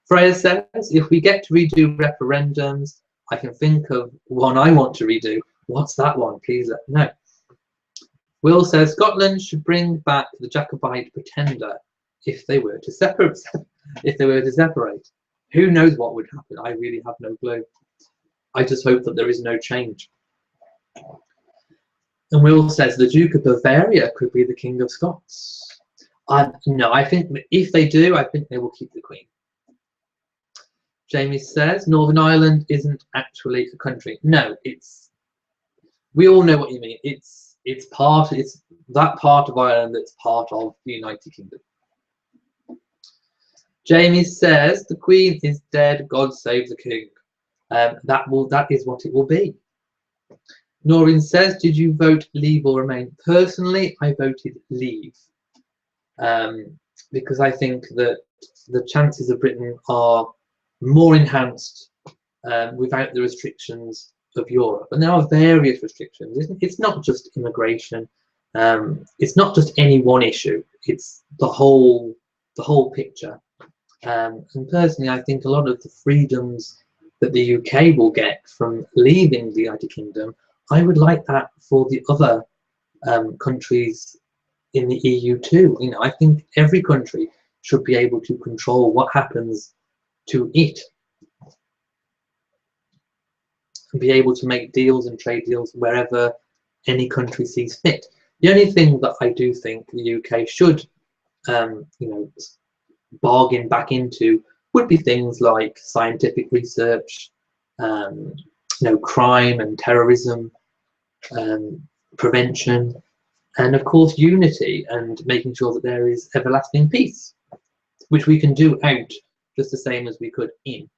Freya says, if we get to redo referendums, I can think of one I want to redo. What's that one? Please let me know. Will says, Scotland should bring back the Jacobite pretender if they were to separate. Who knows what would happen? I really have no clue. I just hope that there is no change. And Will says, the Duke of Bavaria could be the King of Scots. No, I think if they do, I think they will keep the Queen. Jamie says, Northern Ireland isn't actually a country. No, we all know what you mean. It's that part of Ireland that's part of the United Kingdom. Jamie says, the Queen is dead, God save the King. That is what it will be. Noreen says, did you vote leave or remain? Personally, I voted leave. Because I think that the chances of Britain are more enhanced without the restrictions of Europe. And there are various restrictions. It's not just immigration. It's not just any one issue. It's the whole picture. And personally, I think a lot of the freedoms that the UK will get from leaving the United Kingdom, I would like that for the other countries in the EU too. You know, I think every country should be able to control what happens to it, and be able to make deals and trade deals wherever any country sees fit. The only thing that I do think the UK should, you know, bargain back into would be things like scientific research, you know, crime and terrorism, prevention, and of course unity, and making sure that there is everlasting peace, which we can do out just the same as we could in.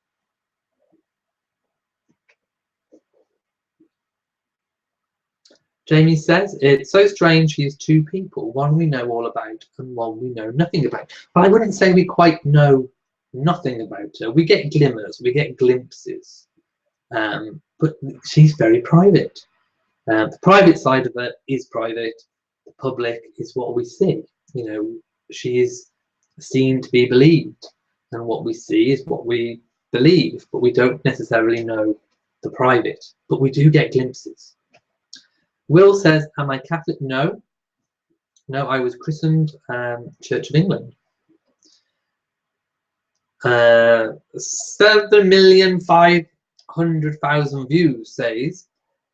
Jamie says, it's so strange she is two people, one we know all about and one we know nothing about. But I wouldn't say we quite know nothing about her. We get glimmers, we get glimpses, but she's very private. The private side of her is private, the public is what we see. You know, she is seen to be believed, and what we see is what we believe, but we don't necessarily know the private, but we do get glimpses. Will says, am I Catholic? No. No, I was christened Church of England. 7,500,000 views says,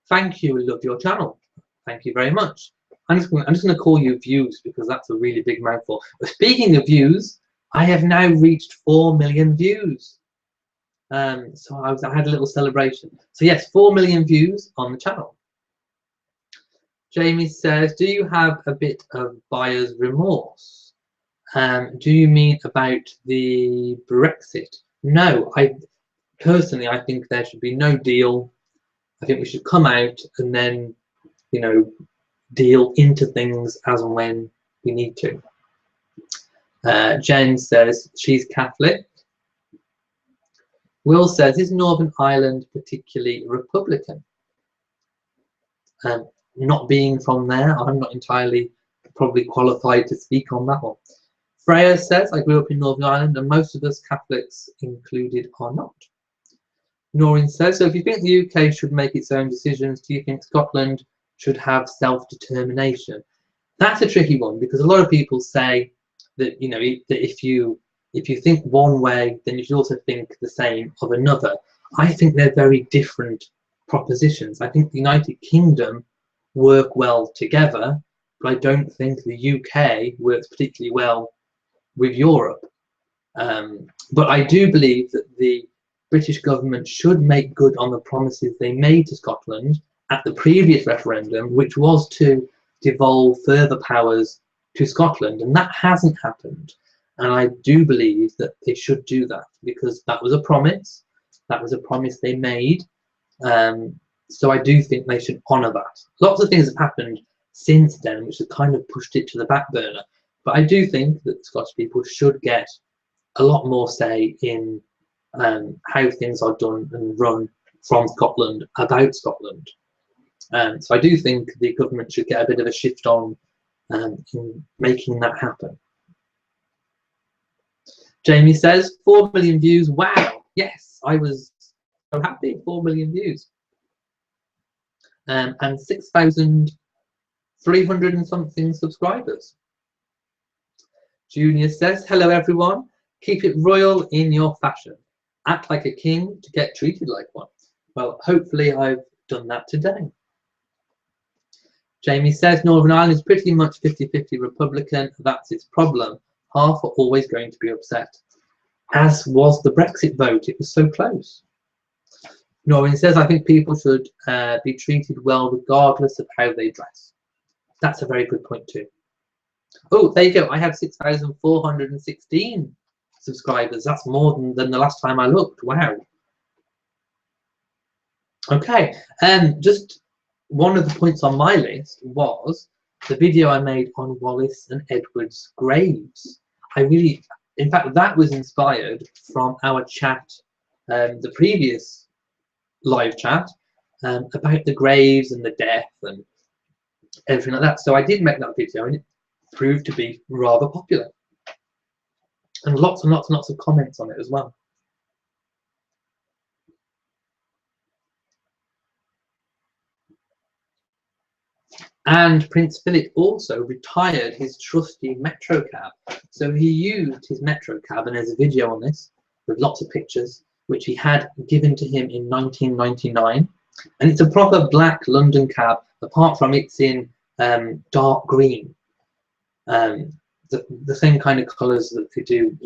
thank you, love your channel. Thank you very much. I'm just going to call you views because that's a really big mouthful. But speaking of views, I have now reached 4 million views. So I had a little celebration. So yes, 4 million views on the channel. Jamie says, do you have a bit of buyer's remorse? Do you mean about the Brexit? No, I think there should be no deal. I think we should come out and then, you know, deal into things as and when we need to. Jen says she's Catholic. Will says, is Northern Ireland particularly Republican? Not being from there, I'm not entirely probably qualified to speak on that one. Freya says, I grew up in Northern Ireland and most of us Catholics included are not. Noreen says, so if you think the UK should make its own decisions, do you think Scotland should have self-determination? That's a tricky one because a lot of people say that, you know, that if you think one way, then you should also think the same of another. I think they're very different propositions. I think the United Kingdom work well together, but I don't think the UK works particularly well with Europe. But I do believe that the British government should make good on the promises they made to Scotland at the previous referendum, which was to devolve further powers to Scotland, and that hasn't happened. And I do believe that they should do that because that was a promise. That was a promise they made. So I do think they should honour that. Lots of things have happened since then which have kind of pushed it to the back burner. But I do think that the Scottish people should get a lot more say in how things are done and run from Scotland, about Scotland. So I do think the government should get a bit of a shift on in making that happen. Jamie says, 4 million views. Wow. Yes, I was so happy. 4 million views. And 6,300 and something subscribers. Junior says, hello everyone. Keep it royal in your fashion. Act like a king to get treated like one. Well, hopefully I've done that today. Jamie says, Northern Ireland is pretty much 50-50 Republican. That's its problem. Half are always going to be upset. As was the Brexit vote. It was so close. Noreen says, I think people should be treated well regardless of how they dress. That's a very good point too. Oh, there you go. I have 6,416 subscribers. That's more than the last time I looked. Wow. Okay. Just one of the points on my list was the video I made on Wallace and Edward's graves. In fact, that was inspired from our chat the previous live chat about the graves and the death and everything like that. So I did make that video, and it proved to be rather popular, and lots and lots of comments on it as well. And Prince Philip also retired his trusty Metro cab. So he used his Metro cab, and there's a video on this with lots of pictures, which he had given to him in 1999. And it's a proper black London cab, apart from it's in dark green. The same kind of colours that they do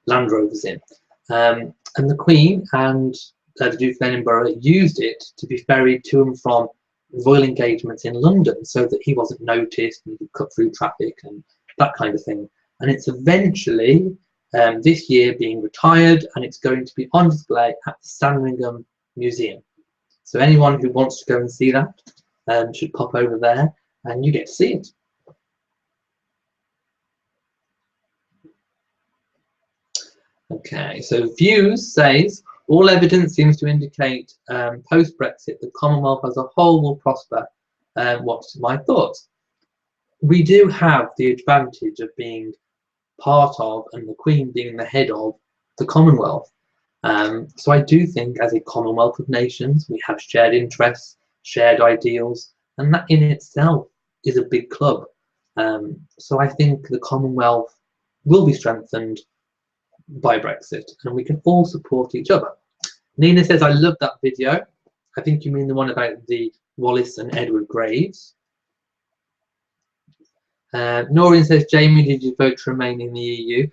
Land Rovers in. And the Queen and the Duke of Edinburgh used it to be ferried to and from royal engagements in London, so that he wasn't noticed and he could cut through traffic and that kind of thing. And it's eventually this year being retired, and it's going to be on display at the Sandringham Museum. So anyone who wants to go and see that should pop over there and you get to see it. Okay, so Views says, all evidence seems to indicate post-Brexit the Commonwealth as a whole will prosper. What's my thoughts? We do have the advantage of being part of, and the Queen being the head of, the Commonwealth. So I do think as a Commonwealth of nations, we have shared interests, shared ideals, and that in itself is a big club. So I think the Commonwealth will be strengthened by Brexit, and we can all support each other. Nina says, I love that video. I think you mean the one about the Wallace and Edward graves. Noreen says, Jamie, did you vote to remain in the EU?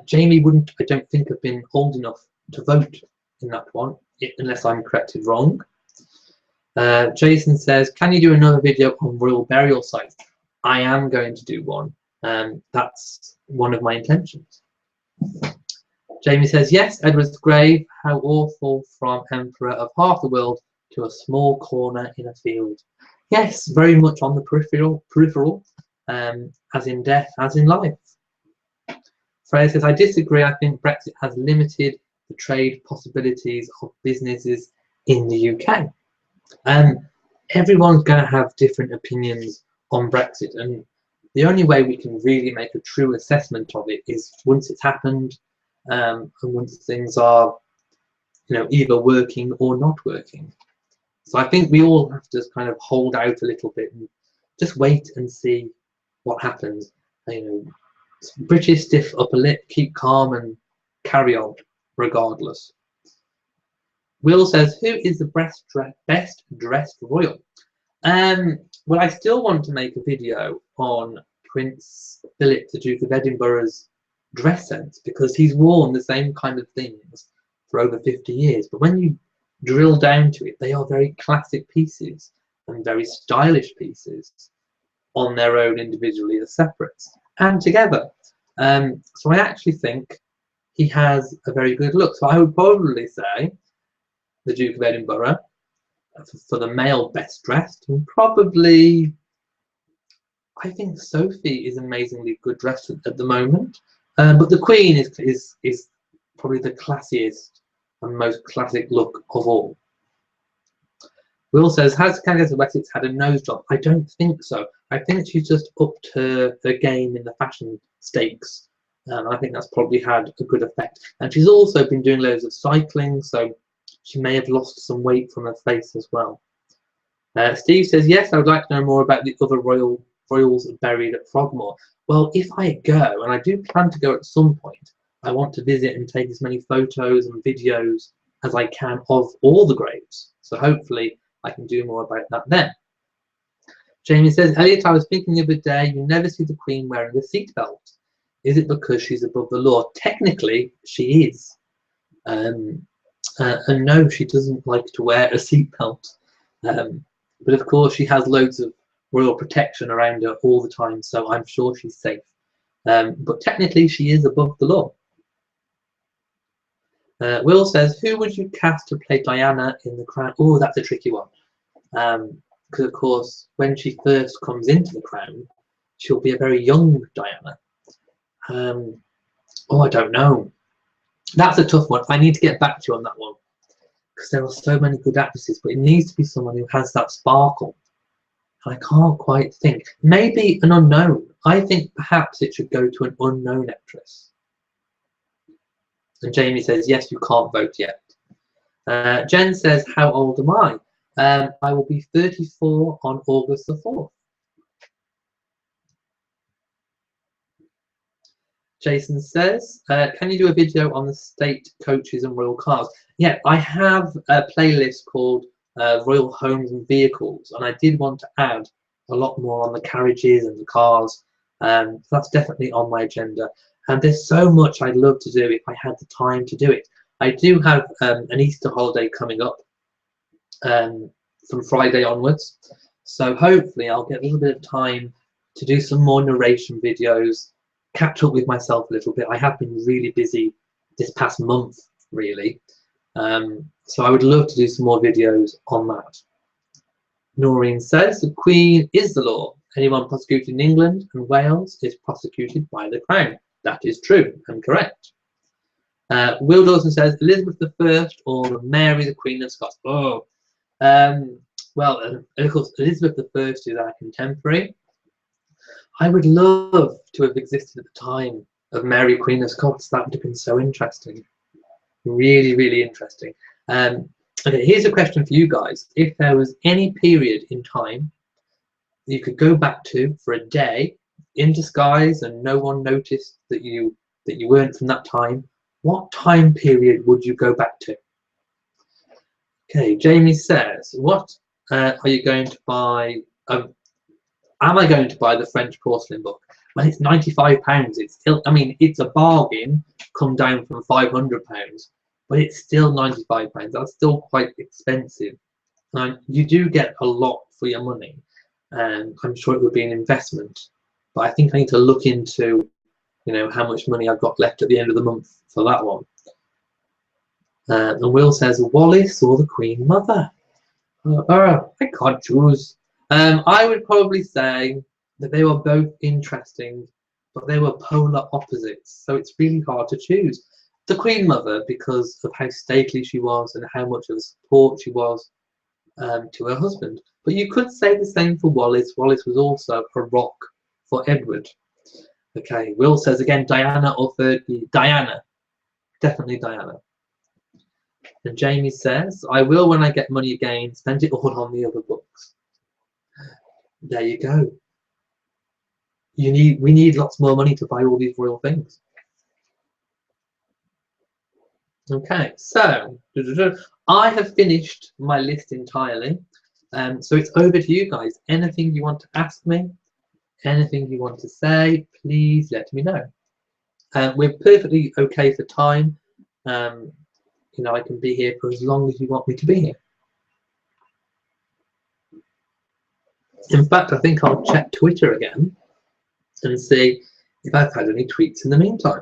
Jamie wouldn't, I don't think, have been old enough to vote in that one, unless I'm corrected wrong. Jason says, can you do another video on royal burial sites? I am going to do one. That's one of my intentions. Jamie says, yes, Edward's grave, how awful, from emperor of half the world to a small corner in a field. Yes, very much on the peripheral, as in death, as in life. Freya says, I disagree. I think Brexit has limited the trade possibilities of businesses in the UK. Everyone's going to have different opinions on Brexit, and the only way we can really make a true assessment of it is once it's happened, and once things are, either working or not working. So I think we all have to kind of hold out a little bit and just wait and see what happens. British stiff upper lip, keep calm and carry on regardless. Will says, who is the best dressed royal? Well, I still want to make a video on Prince Philip, the Duke of Edinburgh's dress sense, because he's worn the same kind of things for over 50 years. But when you drill down to it, they are very classic pieces and very stylish pieces on their own individually as separates and together. So I actually think he has a very good look. So I would probably say the Duke of Edinburgh for the male best dressed, and probably I think Sophie is amazingly good dressed at the moment. But the Queen is probably the classiest and most classic look of all. Will says, has Candice Wessex had a nose job? I don't think so. I think she's just upped her game in the fashion stakes. I think that's probably had a good effect. And she's also been doing loads of cycling, so she may have lost some weight from her face as well. Steve says, yes, I would like to know more about the other royals buried at Frogmore. Well, if I go, and I do plan to go at some point, I want to visit and take as many photos and videos as I can of all the graves. So hopefully I can do more about that then. Jamie says, Elliot, I was thinking the other day, you never see the Queen wearing a seatbelt. Is it because she's above the law? Technically, she is. And no, she doesn't like to wear a seatbelt. But of course, she has loads of royal protection around her all the time, so I'm sure she's safe. But technically, she is above the law. Will says, who would you cast to play Diana in The Crown? Oh, that's a tricky one. Because, of course, when she first comes into the Crown, she'll be a very young Diana. Oh, I don't know. That's a tough one. I need to get back to you on that one. because there are so many good actresses, but it needs to be someone who has that sparkle. And I can't quite think. Maybe an unknown. I think perhaps it should go to an unknown actress. And Jamie says, yes, you can't vote yet. Jen says, how old am I? I will be 34 on August the 4th. Jason says, can you do a video on the state coaches and royal cars? Yeah, I have a playlist called Royal Homes and Vehicles, and I did want to add a lot more on the carriages and the cars. So that's definitely on my agenda. And there's so much I'd love to do if I had the time to do it. I do have an Easter holiday coming up from Friday onwards. So hopefully I'll get a little bit of time to do some more narration videos, catch up with myself a little bit. I have been really busy this past month, really. So I would love to do some more videos on that. Noreen says, the Queen is the law. Anyone prosecuted in England and Wales is prosecuted by the Crown. That is true and correct. Will Dawson says, Elizabeth I or Mary, the Queen of Scots? Oh, well, of course, Elizabeth I is our contemporary. I would love to have existed at the time of Mary, Queen of Scots. That would have been so interesting. Really, really interesting. Okay, here's a question for you guys. If there was any period in time you could go back to for a day in disguise and no one noticed that you weren't from that time, what time period would you go back to? Okay, Jamie says, what are you going to buy? Am I going to buy the French porcelain book? Well, it's £95. It's still, I mean, it's a bargain, come down from £500, but it's still £95. That's still quite expensive. And you do get a lot for your money, and I'm sure it would be an investment. But I think I need to look into, you know, how much money I've got left at the end of the month for that one. And Will says, Wallace or the Queen Mother? I can't choose. I would probably say that they were both interesting, but they were polar opposites. So it's really hard to choose. The Queen Mother, because of how stately she was and how much of a support she was to her husband. But you could say the same for Wallace. Wallace was also a rock for Edward. Okay, Will says again, Diana or Fergie? Diana. Definitely Diana. And Jamie says, I will when I get money again, spend it all on the other books. There you go. We need lots more money to buy all these royal things. Okay, so I have finished my list entirely. So it's over to you guys. Anything you want to ask me, anything you want to say, please let me know. We're perfectly okay for time. You know, I can be here for as long as you want me to be here. In fact, I think I'll check Twitter again and see if I've had any tweets in the meantime.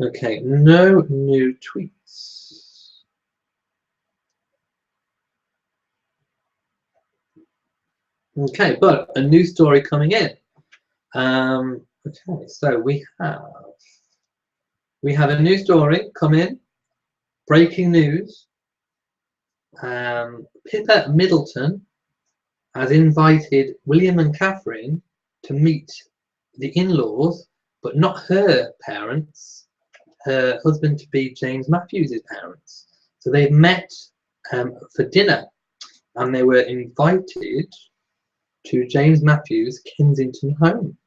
Okay, no new tweets. Okay, but a new story coming in. Okay, so we have a new story come in. Breaking news. Pippa Middleton has invited William and Catherine to meet the in-laws, but not her parents, her husband-to-be James Matthews' parents. So they've met for dinner, and they were invited to James Matthews' Kensington home.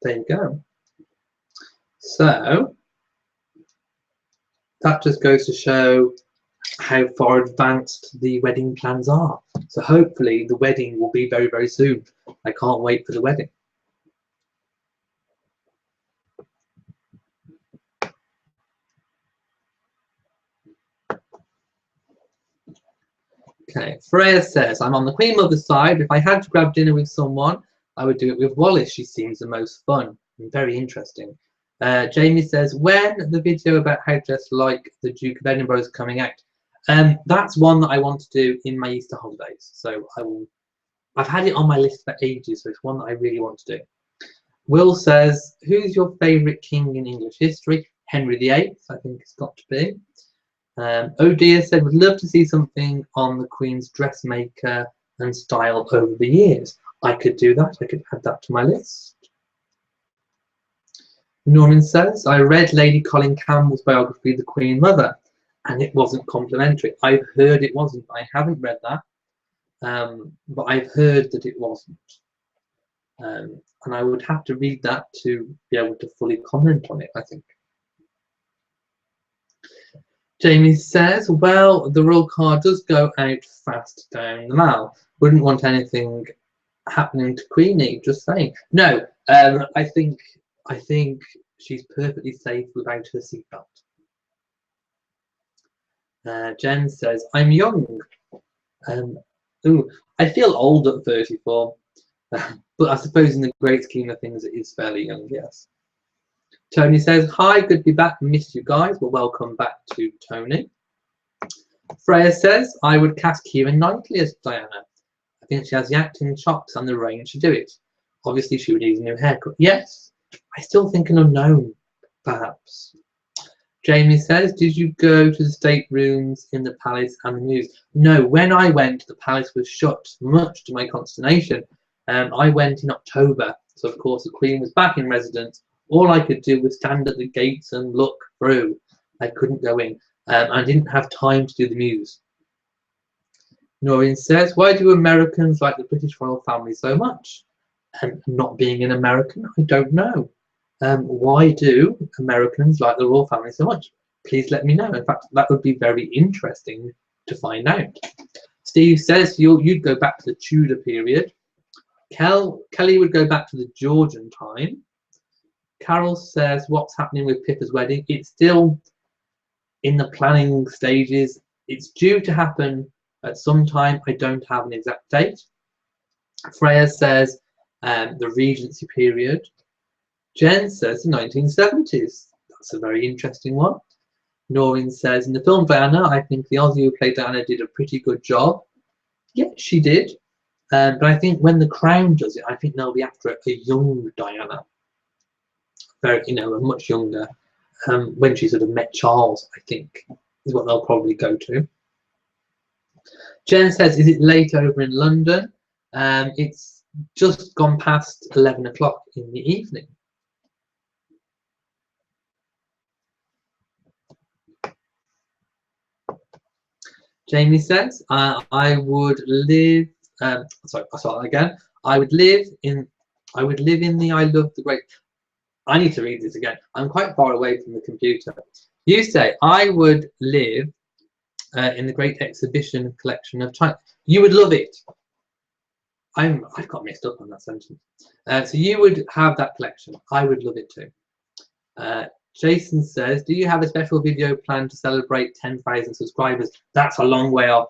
There you go. So that just goes to show how far advanced the wedding plans are. So hopefully the wedding will be very, very soon. I can't wait for the wedding. Okay, Freya says, I'm on the Queen Mother's side. If I had to grab dinner with someone, I would do it with Wallace. She seems the most fun and very interesting. Jamie says, when the video about how dressed like the Duke of Edinburgh is coming out, that's one that I want to do in my Easter holidays. So I've had it on my list for ages, so it's one that I really want to do. Will says, who's your favourite king in English history? Henry VIII, I think it's got to be. Oh dear said, would love to see something on the Queen's dressmaker and style over the years. I could do that. I could add that to my list. Norman says, I read Lady Colin Campbell's biography, The Queen Mother, and it wasn't complimentary. I've heard it wasn't. I haven't read that, but I've heard that it wasn't. And I would have to read that to be able to fully comment on it, I think. Jamie says, well, the royal car does go out fast down the mall. Wouldn't want anything happening to Queenie, just saying. No, I think she's perfectly safe without her seatbelt. Jen says, I'm young. I feel old at 34, but I suppose in the great scheme of things it is fairly young, yes. Tony says, hi, good to be back. Missed you guys. Well, welcome back to Tony. Freya says, I would cast Keira Knightley as Diana. I think she has the acting chops and the range to do it. Obviously, she would need a new haircut. Yes, I still think an unknown, perhaps. Jamie says, did you go to the staterooms in the palace and the mews? No, when I went, the palace was shut, much to my consternation. I went in October, so of course the Queen was back in residence. All I could do was stand at the gates and look through. I couldn't go in. I didn't have time to do the mews. Noreen says, why do Americans like the British royal family so much? Not being an American, I don't know. Why do Americans like the royal family so much? Please let me know. In fact, that would be very interesting to find out. Steve says you'd go back to the Tudor period. Kelly would go back to the Georgian time. Carol says, what's happening with Pippa's wedding? It's still in the planning stages. It's due to happen at some time. I don't have an exact date. Freya says the Regency period. Jen says the 1970s. That's a very interesting one. Noreen says, in the film Diana, I think the Aussie who played Diana did a pretty good job. Yeah, she did. But I think when The Crown does it, I think they'll be after a young Diana. Very, a much younger. When she sort of met Charles, I think, is what they'll probably go to. Jen says, is it late over in London? It's just gone past 11 o'clock in the evening. Jamie says, I would live. Sorry again. I would live in the I love the great. I need to read this again. I'm quite far away from the computer. You say, I would live in the Great Exhibition collection of China. You would love it. I've got messed up on that sentence. So you would have that collection. I would love it too. Jason says, do you have a special video plan to celebrate 10,000 subscribers? That's a long way off.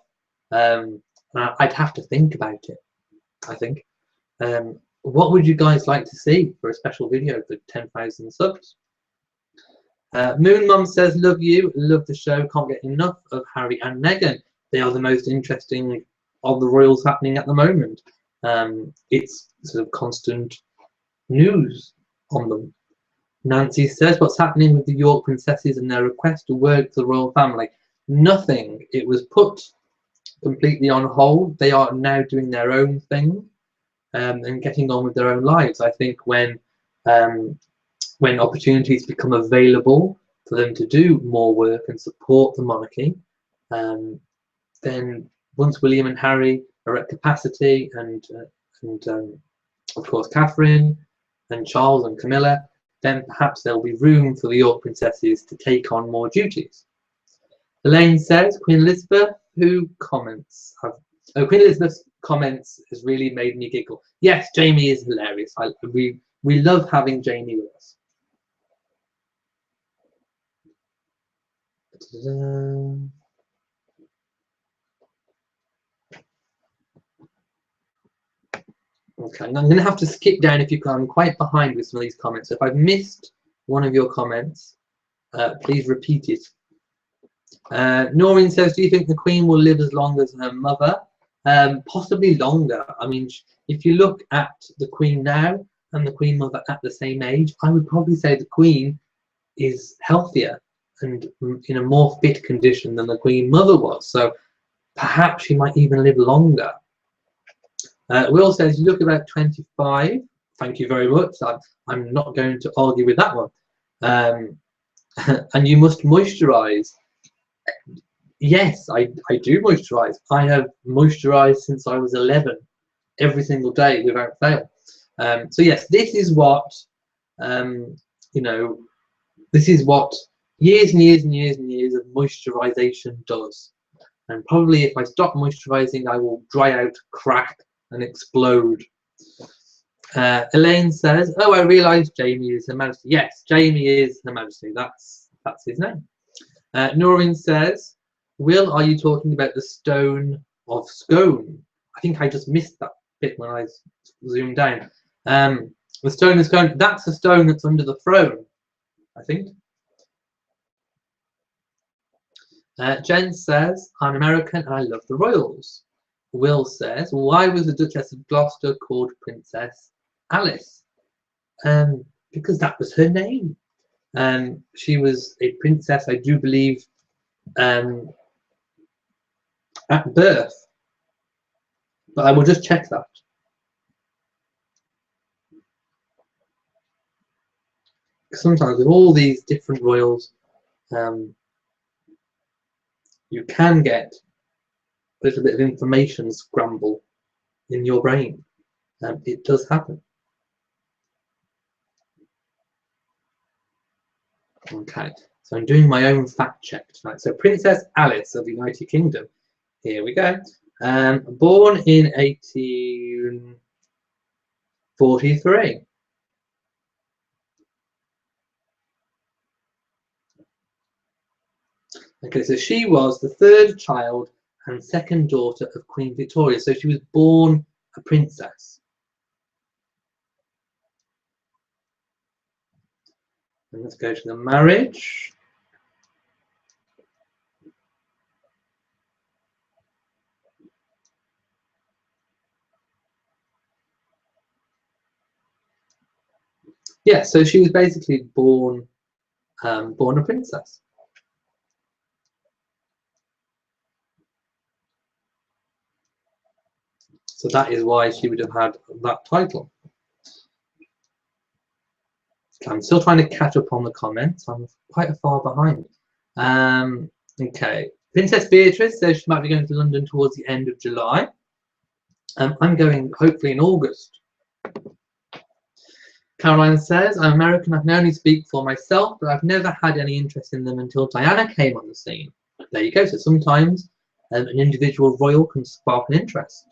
I'd have to think about it, I think. What would you guys like to see for a special video for 10,000 subs? Moon Mum says, love you, love the show, can't get enough of Harry and Meghan. They are the most interesting of the royals happening at the moment. It's sort of constant news on them. Nancy says, what's happening with the York princesses and their request to work for the royal family? Nothing. It was put completely on hold. They are now doing their own thing and getting on with their own lives. I think when opportunities become available for them to do more work and support the monarchy, then once William and Harry are at capacity, and of course Catherine and Charles and Camilla, then perhaps there'll be room for the York princesses to take on more duties. Elaine says, Queen Elizabeth, who comments? Queen Elizabeth's comments has really made me giggle. Yes, Jamie is hilarious. We love having Jamie with us. Okay, and I'm going to have to skip down if you can. I'm quite behind with some of these comments. So if I've missed one of your comments, please repeat it. Noreen says, do you think the Queen will live as long as her mother? Possibly longer. I mean, if you look at the Queen now, and the Queen Mother at the same age, I would probably say the Queen is healthier and in a more fit condition than the Queen Mother was. So perhaps she might even live longer. Will says you look about 25. Thank you very much. I'm not going to argue with that one. And you must moisturize. Yes, I do moisturize. I have moisturized since I was 11, every single day without fail. So yes, this is what you know. This is what years and years and years and years of moisturization does. And probably if I stop moisturizing, I will dry out, crack, and explode. Elaine says, "Oh, I realised Jamie is Her Majesty." Yes, Jamie is Her Majesty. That's his name. Noreen says, "Will, are you talking about the stone of Scone?" I think I just missed that bit when I zoomed down. The stone of Scone. That's the stone that's under the throne, I think. Jen says, "I'm American and I love the royals." Will says, "Why was the Duchess of Gloucester called Princess Alice?" Because that was her name. She was a princess, I do believe, at birth. But I will just check that. Sometimes with all these different royals, you can get a little bit of information scramble in your brain. It does happen. Okay, so I'm doing my own fact check tonight. So Princess Alice of the United Kingdom. Here we go. Born in 1843. Okay, so she was the third child and second daughter of Queen Victoria. So she was born a princess. And let's go to the marriage. Yeah, so she was basically born a princess. So that is why she would have had that title. I'm still trying to catch up on the comments. I'm quite far behind. Okay. Princess Beatrice says she might be going to London towards the end of July. I'm going hopefully in August. Caroline says, "I'm American. I can only speak for myself, but I've never had any interest in them until Diana came on the scene." There you go. So sometimes an individual royal can spark an interest.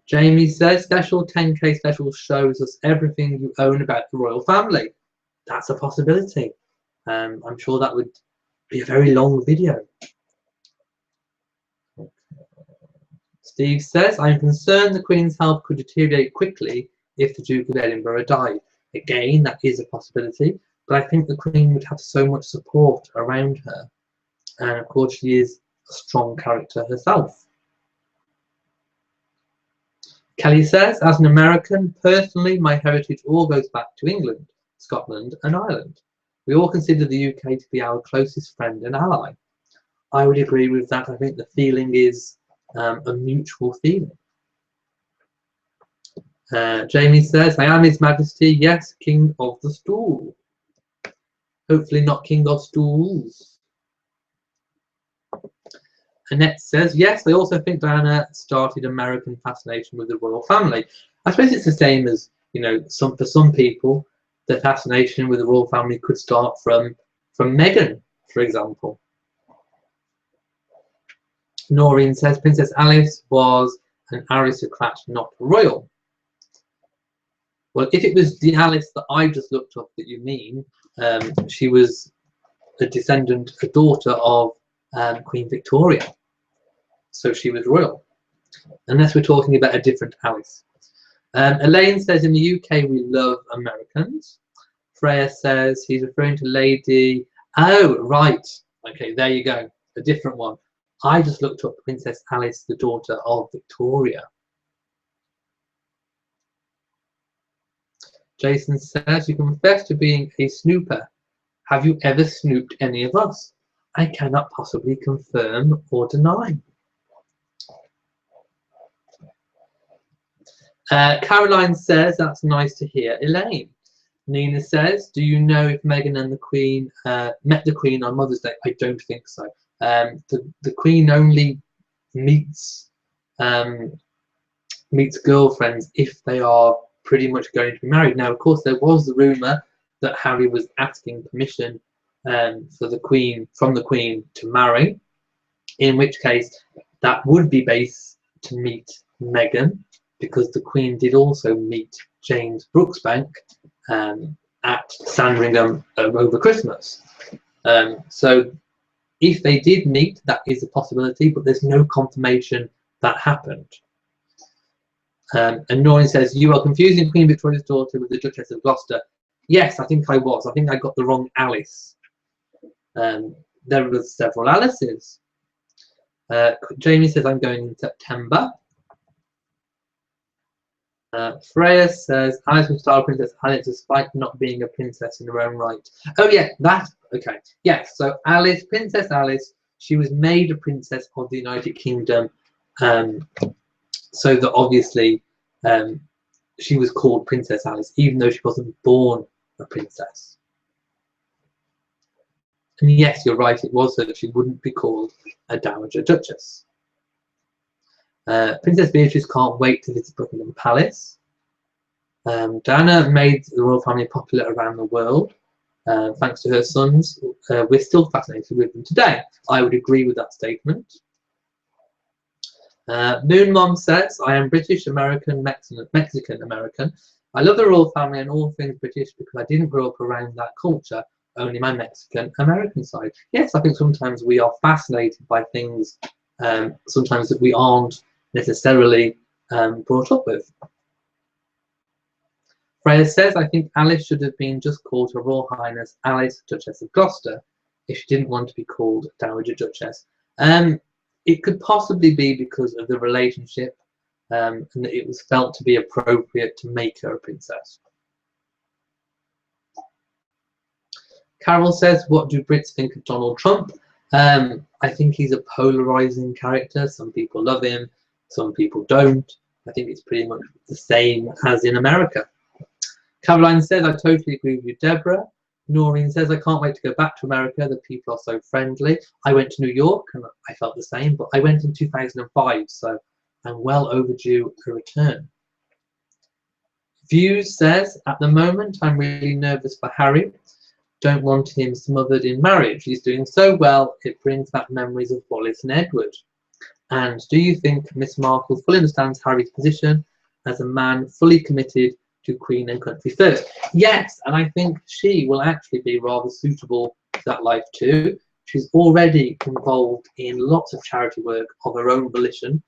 Jamie says, "Special 10K special shows us everything you own about the royal family." That's a possibility. I'm sure that would be a very long video. Steve says, "I'm concerned the Queen's health could deteriorate quickly if the Duke of Edinburgh died." Again, that is a possibility, but I think the Queen would have so much support around her. And of course, she is a strong character herself. Kelly says, "As an American, personally, my heritage all goes back to England, Scotland and Ireland. We all consider the UK to be our closest friend and ally." I would agree with that. I think the feeling is a mutual feeling. Jamie says, "I am His Majesty, yes, King of the Stool." Hopefully not King of Stools. Annette says, "Yes, I also think Diana started American fascination with the royal family." I suppose it's the same as, you know, for some people, the fascination with the royal family could start from Meghan, for example. Noreen says, "Princess Alice was an aristocrat, not royal." Well, if it was the Alice that I just looked up that you mean, she was a descendant, a daughter of Queen Victoria. So she was royal, unless we're talking about a different Alice. Elaine says, "In the UK we love Americans." Freya says he's referring to Lady. Oh, right. Okay, there you go. A different one. I just looked up Princess Alice, the daughter of Victoria. Jason says, you confess to being a snooper. Have you ever snooped any of us? I cannot possibly confirm or deny. Caroline says, that's nice to hear. Elaine. Nina says, do you know if Meghan and the Queen met the Queen on Mother's Day? I don't think so. The Queen only meets girlfriends if they are pretty much going to be married. Now, of course, there was the rumour that Harry was asking permission from the Queen to marry, in which case that would be based to meet Meghan, because the Queen did also meet James Brooksbank at Sandringham over Christmas. So if they did meet, that is a possibility, but there's no confirmation that happened. And Noreen says, you are confusing Queen Victoria's daughter with the Duchess of Gloucester. Yes, I think I was. I think I got the wrong Alice. There were several Alices. Jamie says, I'm going in September. Freya says, Alice from Star Princess Alice, despite not being a princess in her own right. Oh yeah, that, okay. Yes, so Alice, Princess Alice, she was made a princess of the United Kingdom, so that obviously she was called Princess Alice, even though she wasn't born a princess. And yes, you're right, it was so that she wouldn't be called a Dowager Duchess. Princess Beatrice can't wait to visit Buckingham Palace. Diana made the royal family popular around the world thanks to her sons. We're still fascinated with them today. I would agree with that statement. Moon Mom says, I am British, American, Mexican American. I love the royal family and all things British because I didn't grow up around that culture, only my Mexican American side. Yes, I think sometimes we are fascinated by things sometimes that we aren't necessarily brought up with. Freya says, I think Alice should have been just called Her Royal Highness Alice, Duchess of Gloucester, if she didn't want to be called Dowager Duchess. It could possibly be because of the relationship and that it was felt to be appropriate to make her a princess. Carol says, what do Brits think of Donald Trump? I think he's a polarizing character. Some people love him, some people don't. I think it's pretty much the same as in America. Caroline says, I totally agree with you, Deborah. Noreen says, I can't wait to go back to America. The people are so friendly. I went to New York and I felt the same, but I went in 2005, so I'm well overdue a return. Views says, at the moment, I'm really nervous for Harry. Don't want him smothered in marriage. He's doing so well, it brings back memories of Wallace and Edward. And do you think Miss Markle fully understands Harry's position as a man fully committed to Queen and country first? Yes, and I think she will actually be rather suitable to that life too. She's already involved in lots of charity work of her own volition,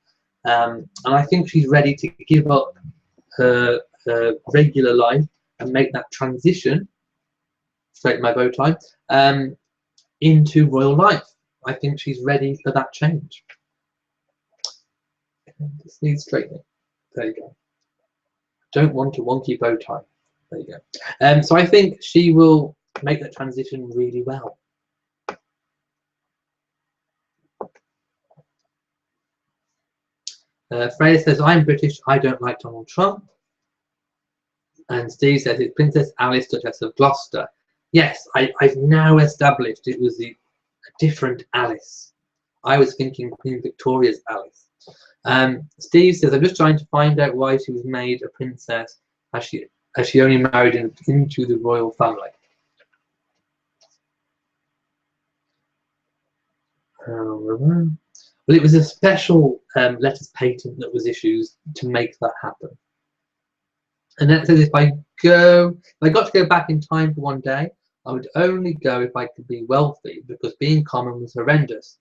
and I think she's ready to give up her regular life and make that transition, straight my bow tie, into royal life. I think she's ready for that change. This needs straightening. There you go. Don't want a wonky bow tie. There you go. So I think she will make that transition really well. Freya says, I'm British, I don't like Donald Trump. And Steve says, it's Princess Alice, Duchess of Gloucester. Yes, I've now established it was a different Alice. I was thinking Queen Victoria's Alice. Steve says, I'm just trying to find out why she was made a princess as she only married into the royal family. Well, it was a special letters patent that was issued to make that happen. And that says, if I got to go back in time for one day, I would only go if I could be wealthy, because being common was horrendous.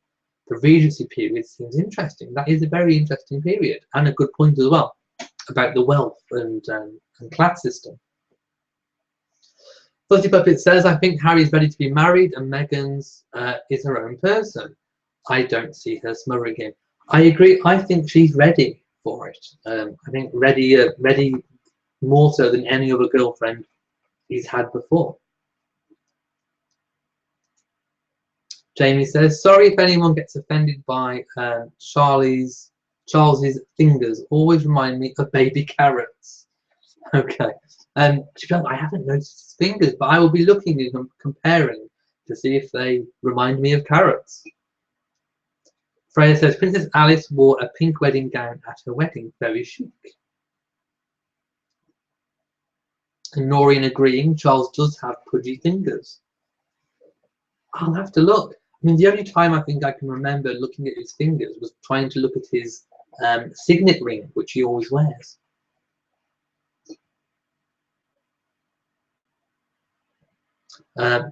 The Regency period seems interesting. That is a very interesting period, and a good point as well about the wealth and class system. Fuzzy Puppet says, I think Harry's ready to be married and Meghan's is her own person. I don't see her smothering him. I agree. I think she's ready for it. I think ready more so than any other girlfriend he's had before. Jamie says, sorry if anyone gets offended by Charles's fingers. Always remind me of baby carrots. Okay. To be honest, I haven't noticed his fingers, but I will be looking at them, comparing to see if they remind me of carrots. Freya says, Princess Alice wore a pink wedding gown at her wedding. Very chic. And Noreen agreeing, Charles does have pudgy fingers. I'll have to look. I mean, the only time I think I can remember looking at his fingers was trying to look at his signet ring, which he always wears.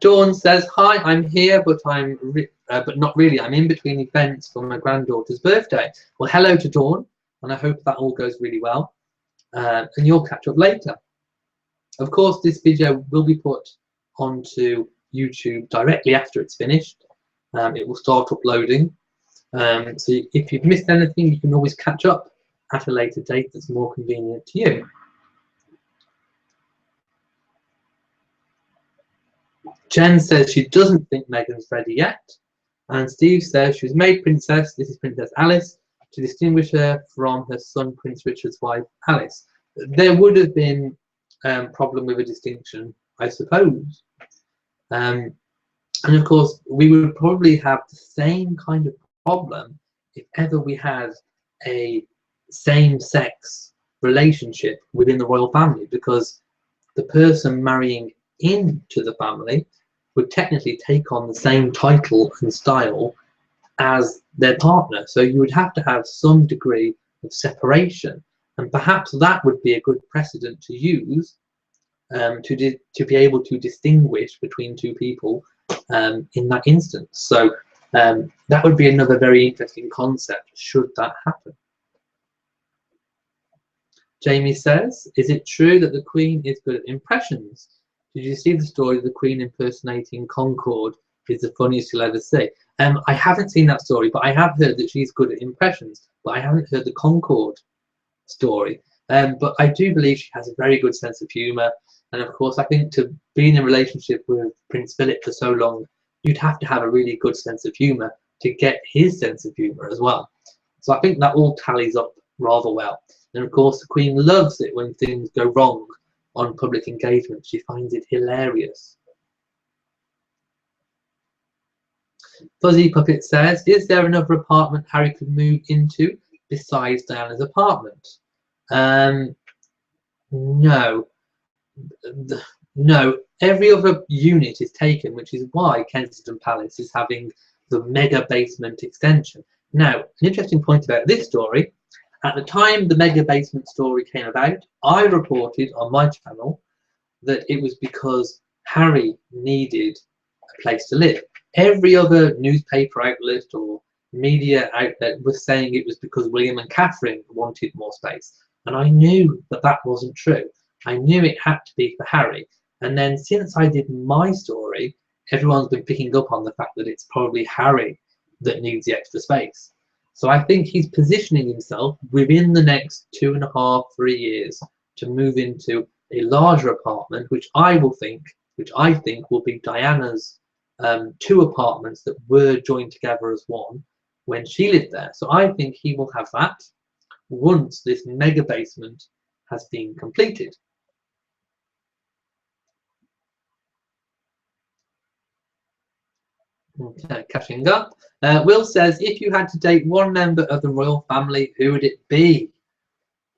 Dawn says, hi, I'm here, but but not really. I'm in between events for my granddaughter's birthday. Well, hello to Dawn, and I hope that all goes really well. And you'll catch up later. Of course, this video will be put onto YouTube directly after it's finished. It will start uploading. So if you've missed anything, you can always catch up at a later date that's more convenient to you. Jen says she doesn't think Meghan's ready yet. And Steve says she was made princess, this is Princess Alice, to distinguish her from her son Prince Richard's wife Alice. There would have been a problem with a distinction, I suppose. And of course, we would probably have the same kind of problem if ever we had a same-sex relationship within the royal family, because the person marrying into the family would technically take on the same title and style as their partner. So you would have to have some degree of separation, and perhaps that would be a good precedent to use to be able to distinguish between two people in that instance. So that would be another very interesting concept should that happen. Jamie says, is it true that the Queen is good at impressions? Did you see the story of the Queen impersonating Concorde is the funniest you'll ever see? I haven't seen that story, but I have heard that she's good at impressions, but I haven't heard the Concorde story. But I do believe she has a very good sense of humour. And of course, I think to be in a relationship with Prince Philip for so long, you'd have to have a really good sense of humour to get his sense of humour as well. So I think that all tallies up rather well. And of course, the Queen loves it when things go wrong on public engagement. She finds it hilarious. Fuzzy Puppet says, is there another apartment Harry could move into besides Diana's apartment? No. No, every other unit is taken, which is why Kensington Palace is having the mega basement extension. Now, an interesting point about this story, at the time the mega basement story came about, I reported on my channel that it was because Harry needed a place to live. Every other newspaper outlet or media outlet was saying it was because William and Catherine wanted more space. And I knew that that wasn't true. I knew it had to be for Harry. And then since I did my story, everyone's been picking up on the fact that it's probably Harry that needs the extra space. So I think he's positioning himself within the next 2.5, 3 years to move into a larger apartment, which I think will be Diana's 2 apartments that were joined together as one when she lived there. So I think he will have that once this mega basement has been completed. Okay, catching up. Will says, if you had to date one member of the royal family, who would it be?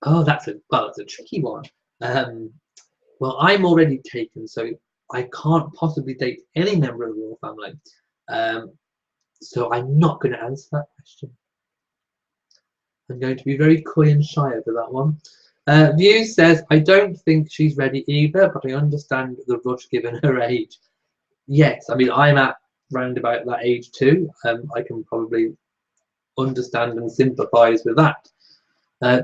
Oh, that's a tricky one. Well, I'm already taken, so I can't possibly date any member of the royal family. So I'm not going to answer that question. I'm going to be very coy and shy over that one. View says, I don't think she's ready either, but I understand the rush given her age. Yes, I mean, I'm at round about that age too. I can probably understand and sympathise with that.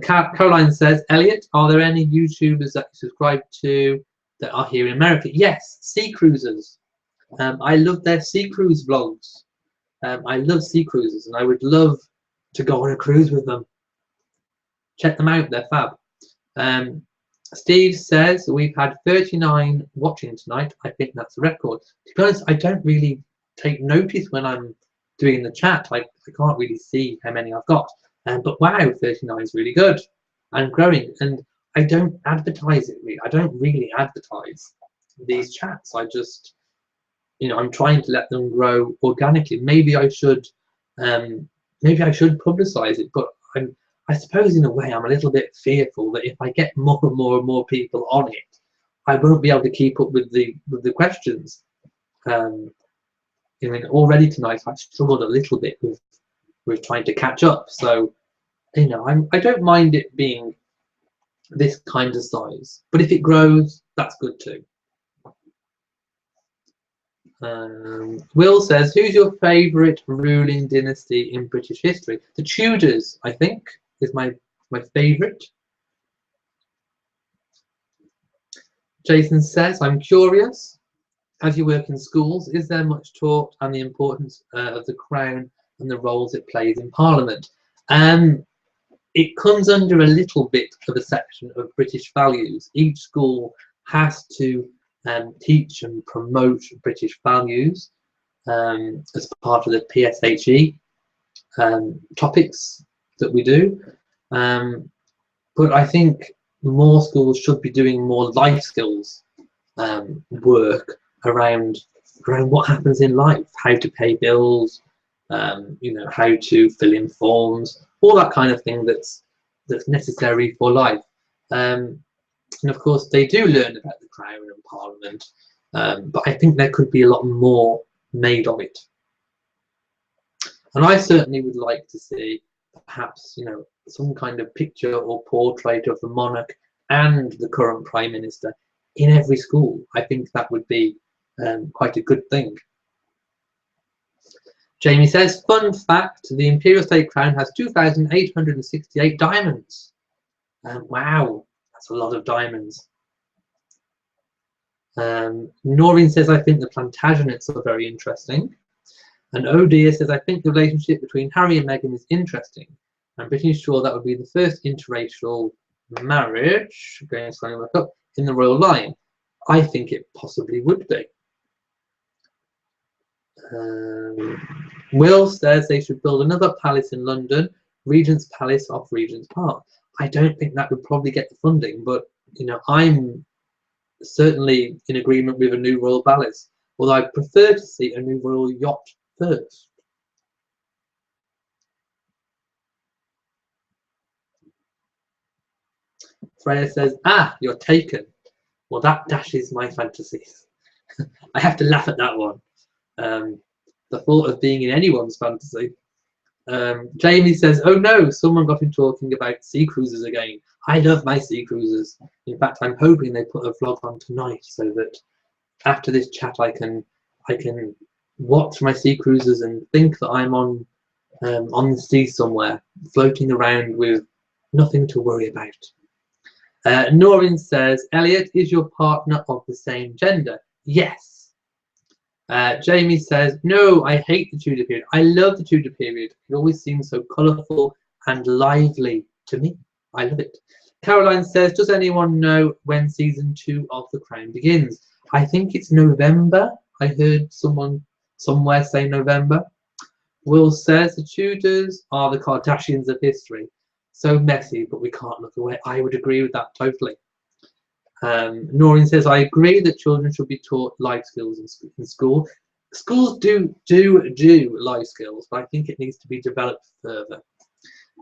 Caroline says, Elliot, are there any YouTubers that you subscribe to that are here in America? Yes, sea cruisers. I love their sea cruise vlogs. I love sea cruises and I would love to go on a cruise with them. Check them out, they're fab. Steve says we've had 39 watching tonight. I think that's a record. To be honest, I don't really take notice when I'm doing the chat. I can't really see how many I've got. But wow, 39 is really good and growing. And I don't advertise it really. I don't really advertise these chats. I just, I'm trying to let them grow organically. Maybe I should publicize it, but I suppose in a way I'm a little bit fearful that if I get more and more and more people on it, I won't be able to keep up with the questions. Already tonight I've struggled a little bit with trying to catch up. So I don't mind it being this kind of size, but if it grows, that's good too. Will says, who's your favourite ruling dynasty in British history? The Tudors, I think, is my favourite. Jason says, I'm curious, as you work in schools, is there much taught on the importance of the crown and the roles it plays in Parliament? It comes under a little bit of a section of British values. Each school has to teach and promote British values as part of the PSHE topics that we do. But I think more schools should be doing more life skills work around what happens in life, how to pay bills, how to fill in forms, all that kind of thing that's necessary for life. And of course, they do learn about the Crown and Parliament, but I think there could be a lot more made of it. And I certainly would like to see perhaps, some kind of picture or portrait of the monarch and the current Prime Minister in every school. I think that would be quite a good thing. Jamie says, fun fact, the Imperial State Crown has 2,868 diamonds. Wow, that's a lot of diamonds. Noreen says, I think the Plantagenets are very interesting. And Oh Dear says, I think the relationship between Harry and Meghan is interesting. I'm pretty sure that would be the first interracial marriage, going back up, in the royal line. I think it possibly would be. Will says they should build another palace in London, Regent's Palace off Regent's Park. I don't think that would probably get the funding, but I'm certainly in agreement with a new royal palace, although I prefer to see a new royal yacht first. Freya says, you're taken. Well, that dashes my fantasies. I have to laugh at that one. The thought of being in anyone's fantasy. Jamie says, oh no, someone got him talking about sea cruises again. I love my sea cruises. In fact, I'm hoping they put a vlog on tonight so that after this chat I can watch my sea cruises and think that I'm on the sea somewhere, floating around with nothing to worry about. Noreen says, Elliot, is your partner of the same gender? Yes. Jamie says, no, I hate the Tudor period. I love the Tudor period. It always seems so colourful and lively to me. I love it. Caroline says, does anyone know when season 2 of The Crown begins? I think it's November. I heard someone somewhere say November. Will says, the Tudors are the Kardashians of history. So messy, but we can't look away. I would agree with that totally. Noreen says, I agree that children should be taught life skills in school. Schools do life skills, but I think it needs to be developed further.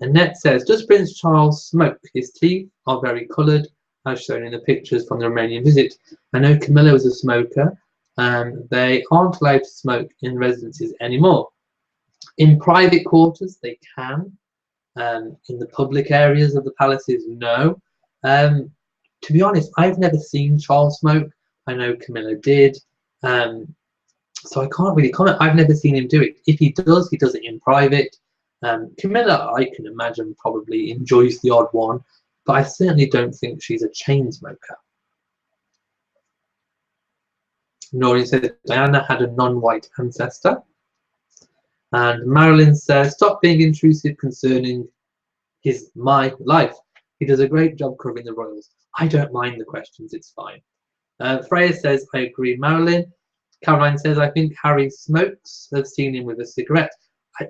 Annette says, does Prince Charles smoke? His teeth are very coloured, as shown in the pictures from the Romanian visit. I know Camilla was a smoker. They aren't allowed to smoke in residences anymore. In private quarters, they can. In the public areas of the palaces, no. To be honest, I've never seen Charles smoke. I know Camilla did. So I can't really comment. I've never seen him do it. If he does it in private. Camilla, I can imagine, probably enjoys the odd one, but I certainly don't think she's a chain smoker. Noreen says Diana had a non-white ancestor. And Marilyn says, stop being intrusive concerning my life. He does a great job covering the royals. I don't mind the questions, it's fine. Freya says, I agree, Marilyn. Caroline says, I think Harry smokes. I've seen him with a cigarette.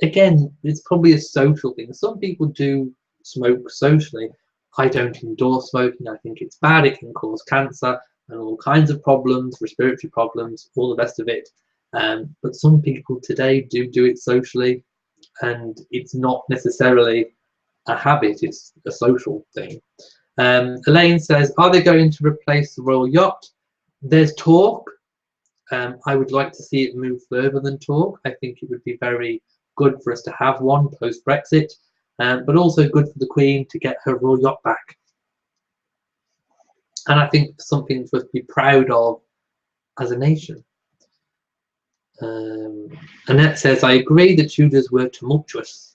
Again, it's probably a social thing. Some people do smoke socially. I don't endorse smoking. I think it's bad. It can cause cancer and all kinds of problems, respiratory problems, all the rest of it. But some people today do it socially, and it's not necessarily a habit, it's a social thing. Elaine says, are they going to replace the royal yacht? There's talk. I would like to see it move further than talk. I think it would be very good for us to have one post-Brexit, but also good for the Queen to get her royal yacht back. And I think something for us to be proud of as a nation. Annette says, I agree the Tudors were tumultuous.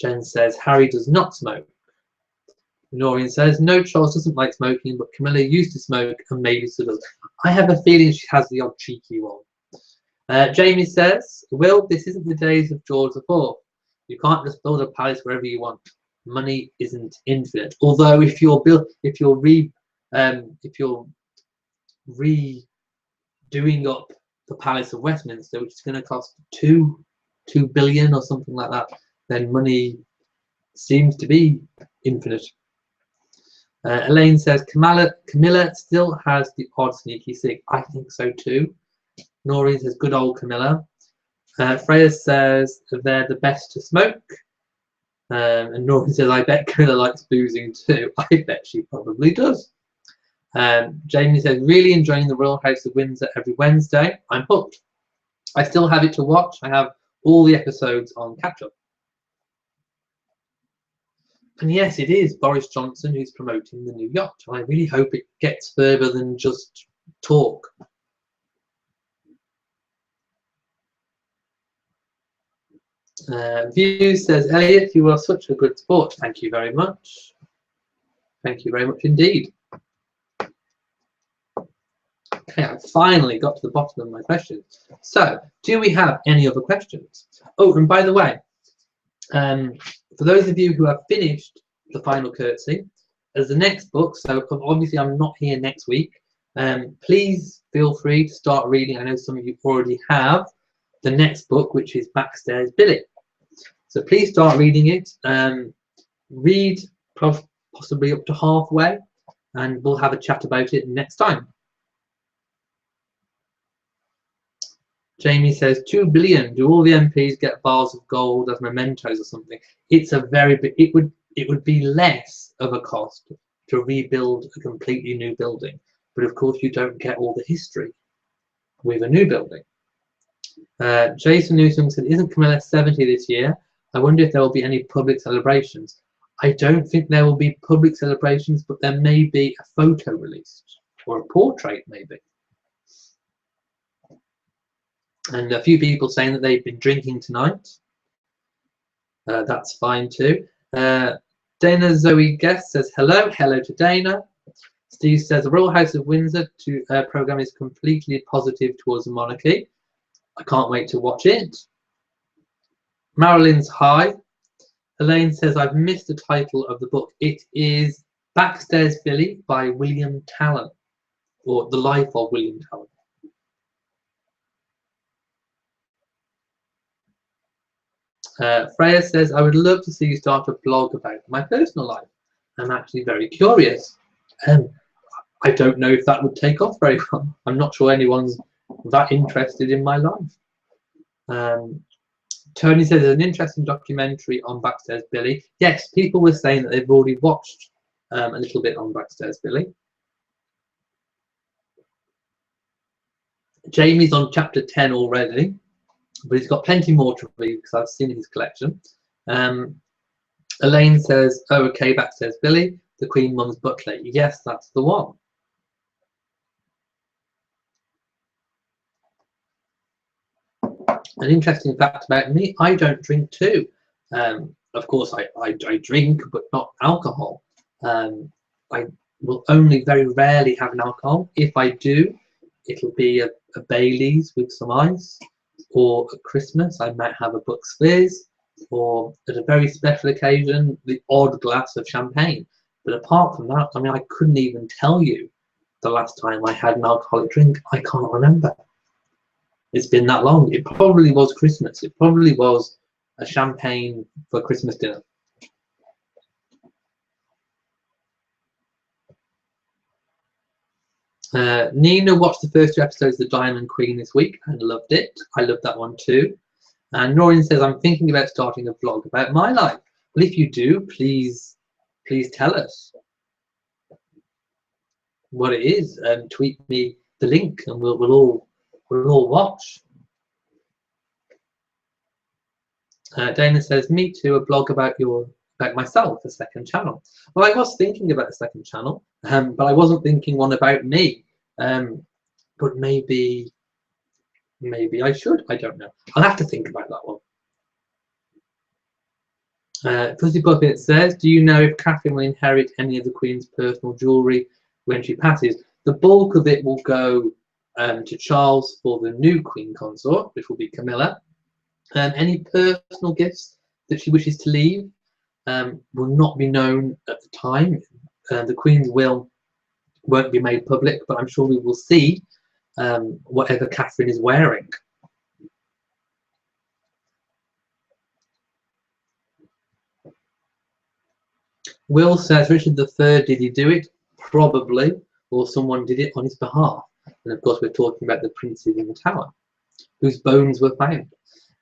Jen says, Harry does not smoke. Noreen says, no, Charles doesn't like smoking, but Camilla used to smoke and maybe still does. I have a feeling she has the odd cheeky one. Jamie says, Will, this isn't the days of George IV. You can't just build a palace wherever you want. Money isn't infinite. Although if you're redoing up the Palace of Westminster, which is going to cost $2 billion or something like that, then money seems to be infinite. Elaine says, Camilla still has the odd sneaky cig. I think so too. Noreen says, good old Camilla. Freya says, they're the best to smoke. And Noreen says, I bet Camilla likes boozing too. I bet she probably does. Jamie says, really enjoying the Royal House of Windsor every Wednesday. I'm hooked. I still have it to watch. I have all the episodes on catch-up. And yes, it is Boris Johnson who's promoting the new yacht. And I really hope it gets further than just talk. Views says, Elliot, you are such a good sport. Thank you very much. Thank you very much indeed. Okay, I finally got to the bottom of my questions. So, do we have any other questions? Oh, and by the way, for those of you who have finished the final Curtsey, as the next book, so obviously I'm not here next week, please feel free to start reading. I know some of you already have the next book, which is Backstairs Billy. So please start reading it. Read possibly up to halfway, and we'll have a chat about it next time. Jamie says, 2 billion. Do all the MPs get bars of gold as mementos or something? It's a very big. It would be less of a cost to rebuild a completely new building, but of course you don't get all the history with a new building. Jason Newsom said, isn't Camilla 70 this year? I wonder if there will be any public celebrations. I don't think there will be public celebrations, but there may be a photo released or a portrait maybe. And a few people saying that they've been drinking tonight. That's fine too. Dana Zoe Guest says hello. Hello to Dana. Steve says the Royal House of Windsor programme is completely positive towards the monarchy. I can't wait to watch it. Marilyn's hi. Elaine says I've missed the title of the book. It is Backstairs Billy by William Talon, or The Life of William Talon. Freya says, I would love to see you start a blog about my personal life. I'm actually very curious. I don't know if that would take off very well. I'm not sure anyone's that interested in my life. Tony says, there's an interesting documentary on Backstairs Billy. Yes, people were saying that they've already watched a little bit on Backstairs Billy. Jamie's on chapter 10 already, but he's got plenty more to read because I've seen his collection. Elaine says, oh, okay, Backstairs Billy, the Queen Mum's butler. Yes, that's the one. An interesting fact about me, I don't drink too. Of course, I drink, but not alcohol. I will only very rarely have an alcohol. If I do, it'll be a Baileys with some ice, or at Christmas I might have a Bucks Fizz, or at a very special occasion, the odd glass of champagne. But apart from that, I mean, I couldn't even tell you the last time I had an alcoholic drink. I can't remember. It's been that long. It probably was Christmas. It probably was a champagne for Christmas dinner. Nina watched the first 2 episodes of The Diamond Queen this week and loved it. I loved that one too. And Noreen says, I'm thinking about starting a vlog about my life. Well, if you do, please tell us what it is and tweet me the link, and we'll all watch. Dana says, me too, a blog about myself, a second channel. Well, I was thinking about a second channel, but I wasn't thinking one about me. But maybe I should. I don't know. I'll have to think about that one. Fuzzy Puppet says, do you know if Catherine will inherit any of the Queen's personal jewellery when she passes? The bulk of it will go to Charles for the new Queen consort, which will be Camilla. Any personal gifts that she wishes to leave will not be known at the time. The Queen's will won't be made public, but I'm sure we will see whatever Catherine is wearing. Will says, Richard III, did he do it? Probably, or someone did it on his behalf. And of course, we're talking about the princes in the tower, whose bones were found.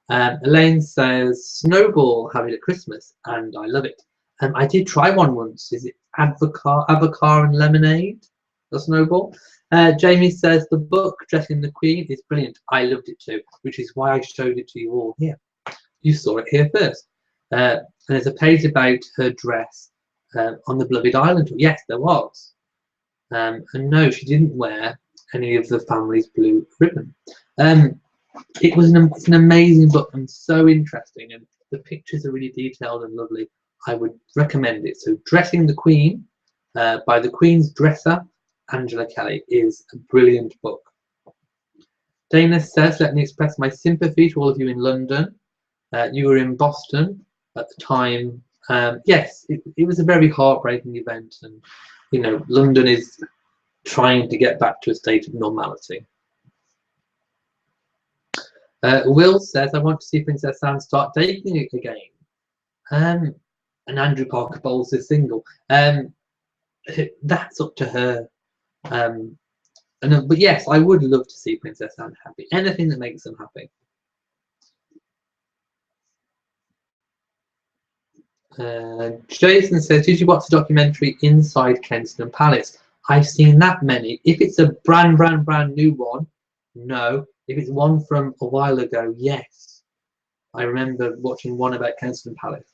Elaine says, Snowball, have it at Christmas, and I love it. I did try one once. Is it avocado and lemonade? A snowball? Jamie says, the book, Dressing the Queen, is brilliant. I loved it too, which is why I showed it to you all here. You saw it here first. And there's a page about her dress on the Beloved Island. Yes, there was. And no, she didn't wear any of the family's blue ribbon. It was an amazing book and so interesting, and the pictures are really detailed and lovely. I would recommend it. So Dressing the Queen by the Queen's dresser, Angela Kelly, is a brilliant book. Dana says, let me express my sympathy to all of you in London. You were in Boston at the time. Yes, it was a very heartbreaking event, and you know, London is trying to get back to a state of normality. Will says, I want to see Princess Anne start dating again. And Andrew Parker Bowles is single. That's up to her. But yes, I would love to see Princess Anne happy. Anything that makes them happy. Jason says, did you watch the documentary Inside Kensington Palace? I've seen that many. If it's a brand new one, no. If it's one from a while ago, yes. I remember watching one about Kensington Palace.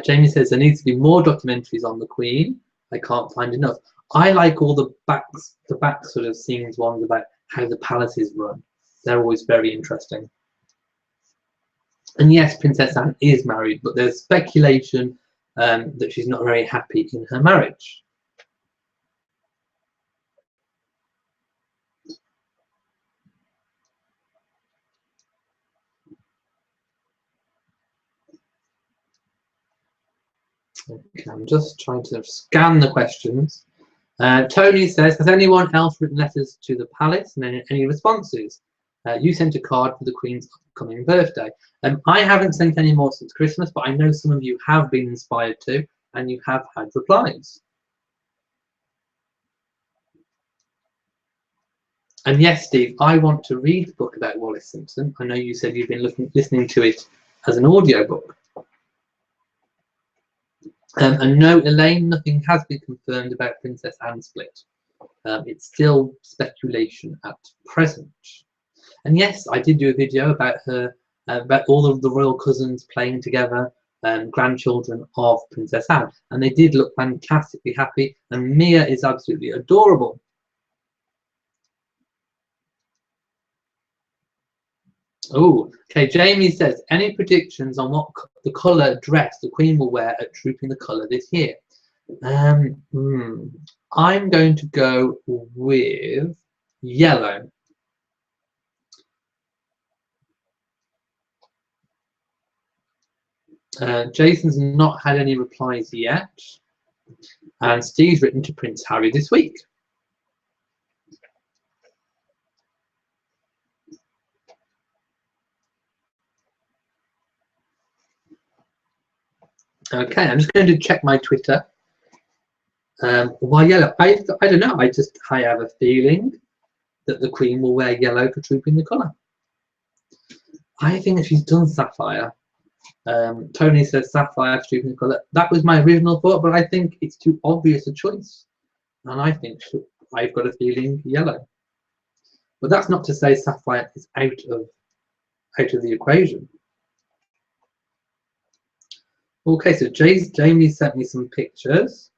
Jamie says there needs to be more documentaries on the Queen. I can't find enough. I like all the back sort of scenes ones about how the palace is run. They're always very interesting. And yes, Princess Anne is married, but there's speculation that she's not very happy in her marriage. Okay, I'm just trying to scan the questions. Tony says, has anyone else written letters to the palace and any responses? You sent a card for the Queen's upcoming birthday. I haven't sent any more since Christmas, but I know some of you have been inspired to, and you have had replies. And yes, Steve, I want to read the book about Wallis Simpson. I know you said you've been listening to it as an audiobook. And no, Elaine, nothing has been confirmed about Princess Anne's split. It's still speculation at present. And yes, I did do a video about her, about all of the royal cousins playing together, grandchildren of Princess Anne. And they did look fantastically happy. And Mia is absolutely adorable. Oh, okay. Jamie says, any predictions on what the colour dress the Queen will wear at Trooping the Colour this year? I'm going to go with yellow. Jason's not had any replies yet. And Steve's written to Prince Harry this week. Okay, I'm just going to check my Twitter. Why yellow? I don't know. I have a feeling that the Queen will wear yellow for Trooping the Colour. I think that she's done sapphire. Tony says sapphire for Trooping the Colour. That was my original thought, but I think it's too obvious a choice, and I think I've got a feeling yellow. But that's not to say sapphire is out of the equation. Okay, so Jamie sent me some pictures.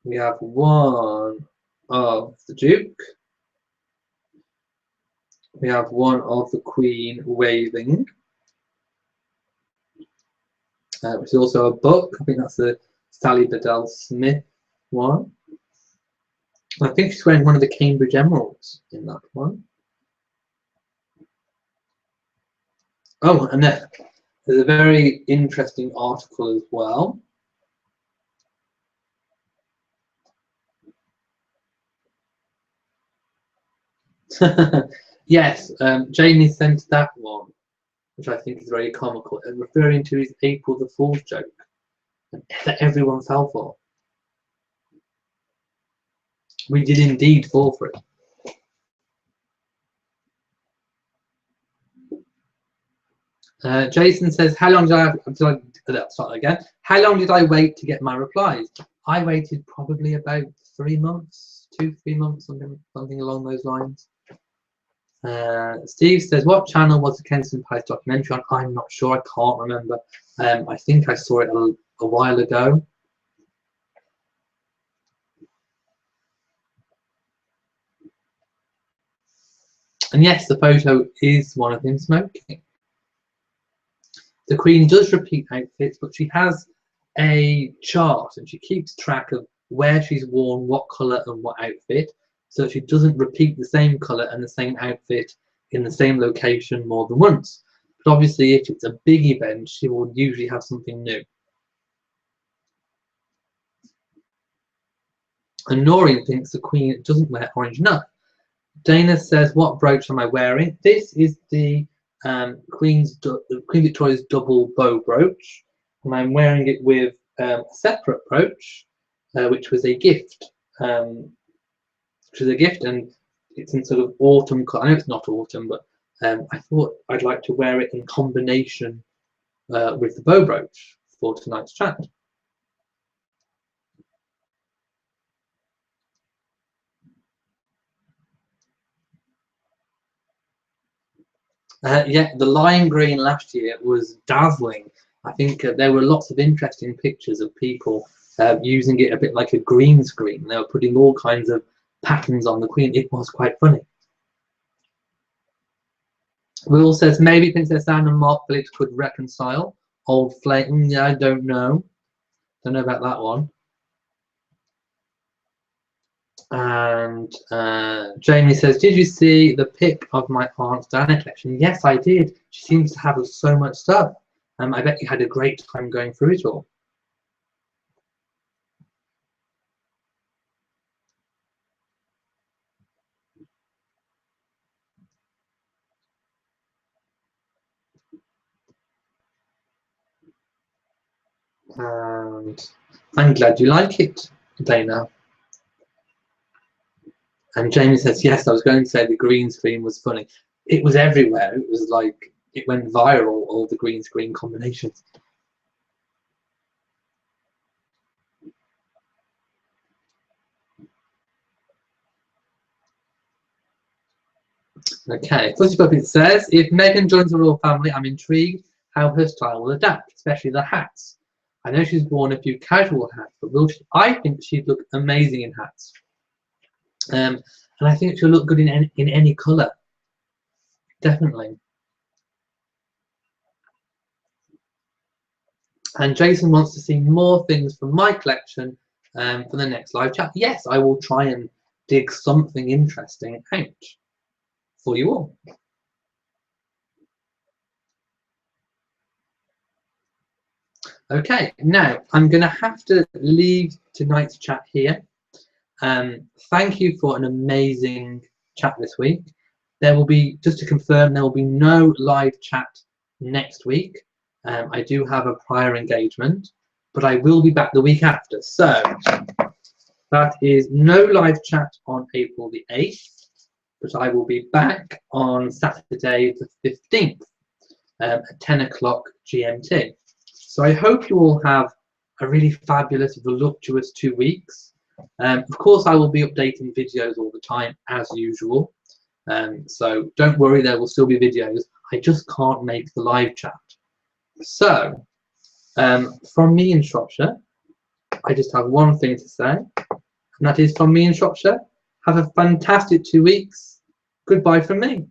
We have one of the Duke. We have one of the Queen waving. Which is also a book. I think that's the Sally Bedell Smith one. I think she's wearing one of the Cambridge Emeralds in that one. Oh, and there's a very interesting article as well. Yes, Jamie sent that one, which I think is very comical, and referring to his April the Fool's joke that everyone fell for. We did indeed fall for it. Jason says, "How long did How long did I wait to get my replies?" I waited probably about 3 months, 2-3 months, something along those lines. Steve says, "What channel was the Kensington Palace documentary on?" I'm not sure. I can't remember. I think I saw it a while ago. And yes, the photo is one of him smoking. The Queen does repeat outfits, but she has a chart and she keeps track of where she's worn what colour and what outfit, so she doesn't repeat the same colour and the same outfit in the same location more than once. But obviously, if it's a big event, she will usually have something new. And Noreen thinks the Queen doesn't wear orange enough. Dana says, "What brooch am I wearing?" This is the Queen Victoria's double bow brooch, and I'm wearing it with a separate brooch, which was a gift. And it's in sort of autumn color. I know it's not autumn, but I thought I'd like to wear it in combination with the bow brooch for tonight's chat. Yeah, the lime green last year was dazzling. I think there were lots of interesting pictures of people using it a bit like a green screen. They were putting all kinds of patterns on the Queen. It was quite funny. Will says, "Maybe Princess Anne and Mark Phillips could reconcile. Old flame." Yeah, I don't know. Don't know about that one. And Jamie says, "Did you see the pic of my aunt's Diana collection?" Yes, I did. She seems to have so much stuff. I bet you had a great time going through it all. And I'm glad you like it, Dana. And Jamie says, "Yes, I was going to say the green screen was funny. It was everywhere. It was like, it went viral, all the green screen combinations." Okay, Fuzzy Puppy says, "If Meghan joins the royal family, I'm intrigued how her style will adapt, especially the hats. I know she's worn a few casual hats, but will she? I think she'd look amazing in hats. And I think she'll look good in any colour. Definitely." And Jason wants to see more things from my collection for the next live chat. Yes, I will try and dig something interesting out for you all. Okay, now I'm going to have to leave tonight's chat here. Thank you for an amazing chat this week. There will be, just to confirm, there will be no live chat next week. I do have a prior engagement, but I will be back the week after. So that is no live chat on April the 8th, but I will be back on Saturday the 15th at 10 o'clock GMT. So I hope you all have a really fabulous, voluptuous 2 weeks. Of course, I will be updating videos all the time, as usual. So don't worry, there will still be videos. I just can't make the live chat. So, from me in Shropshire, I just have one thing to say, and that is from me in Shropshire, have a fantastic 2 weeks. Goodbye from me.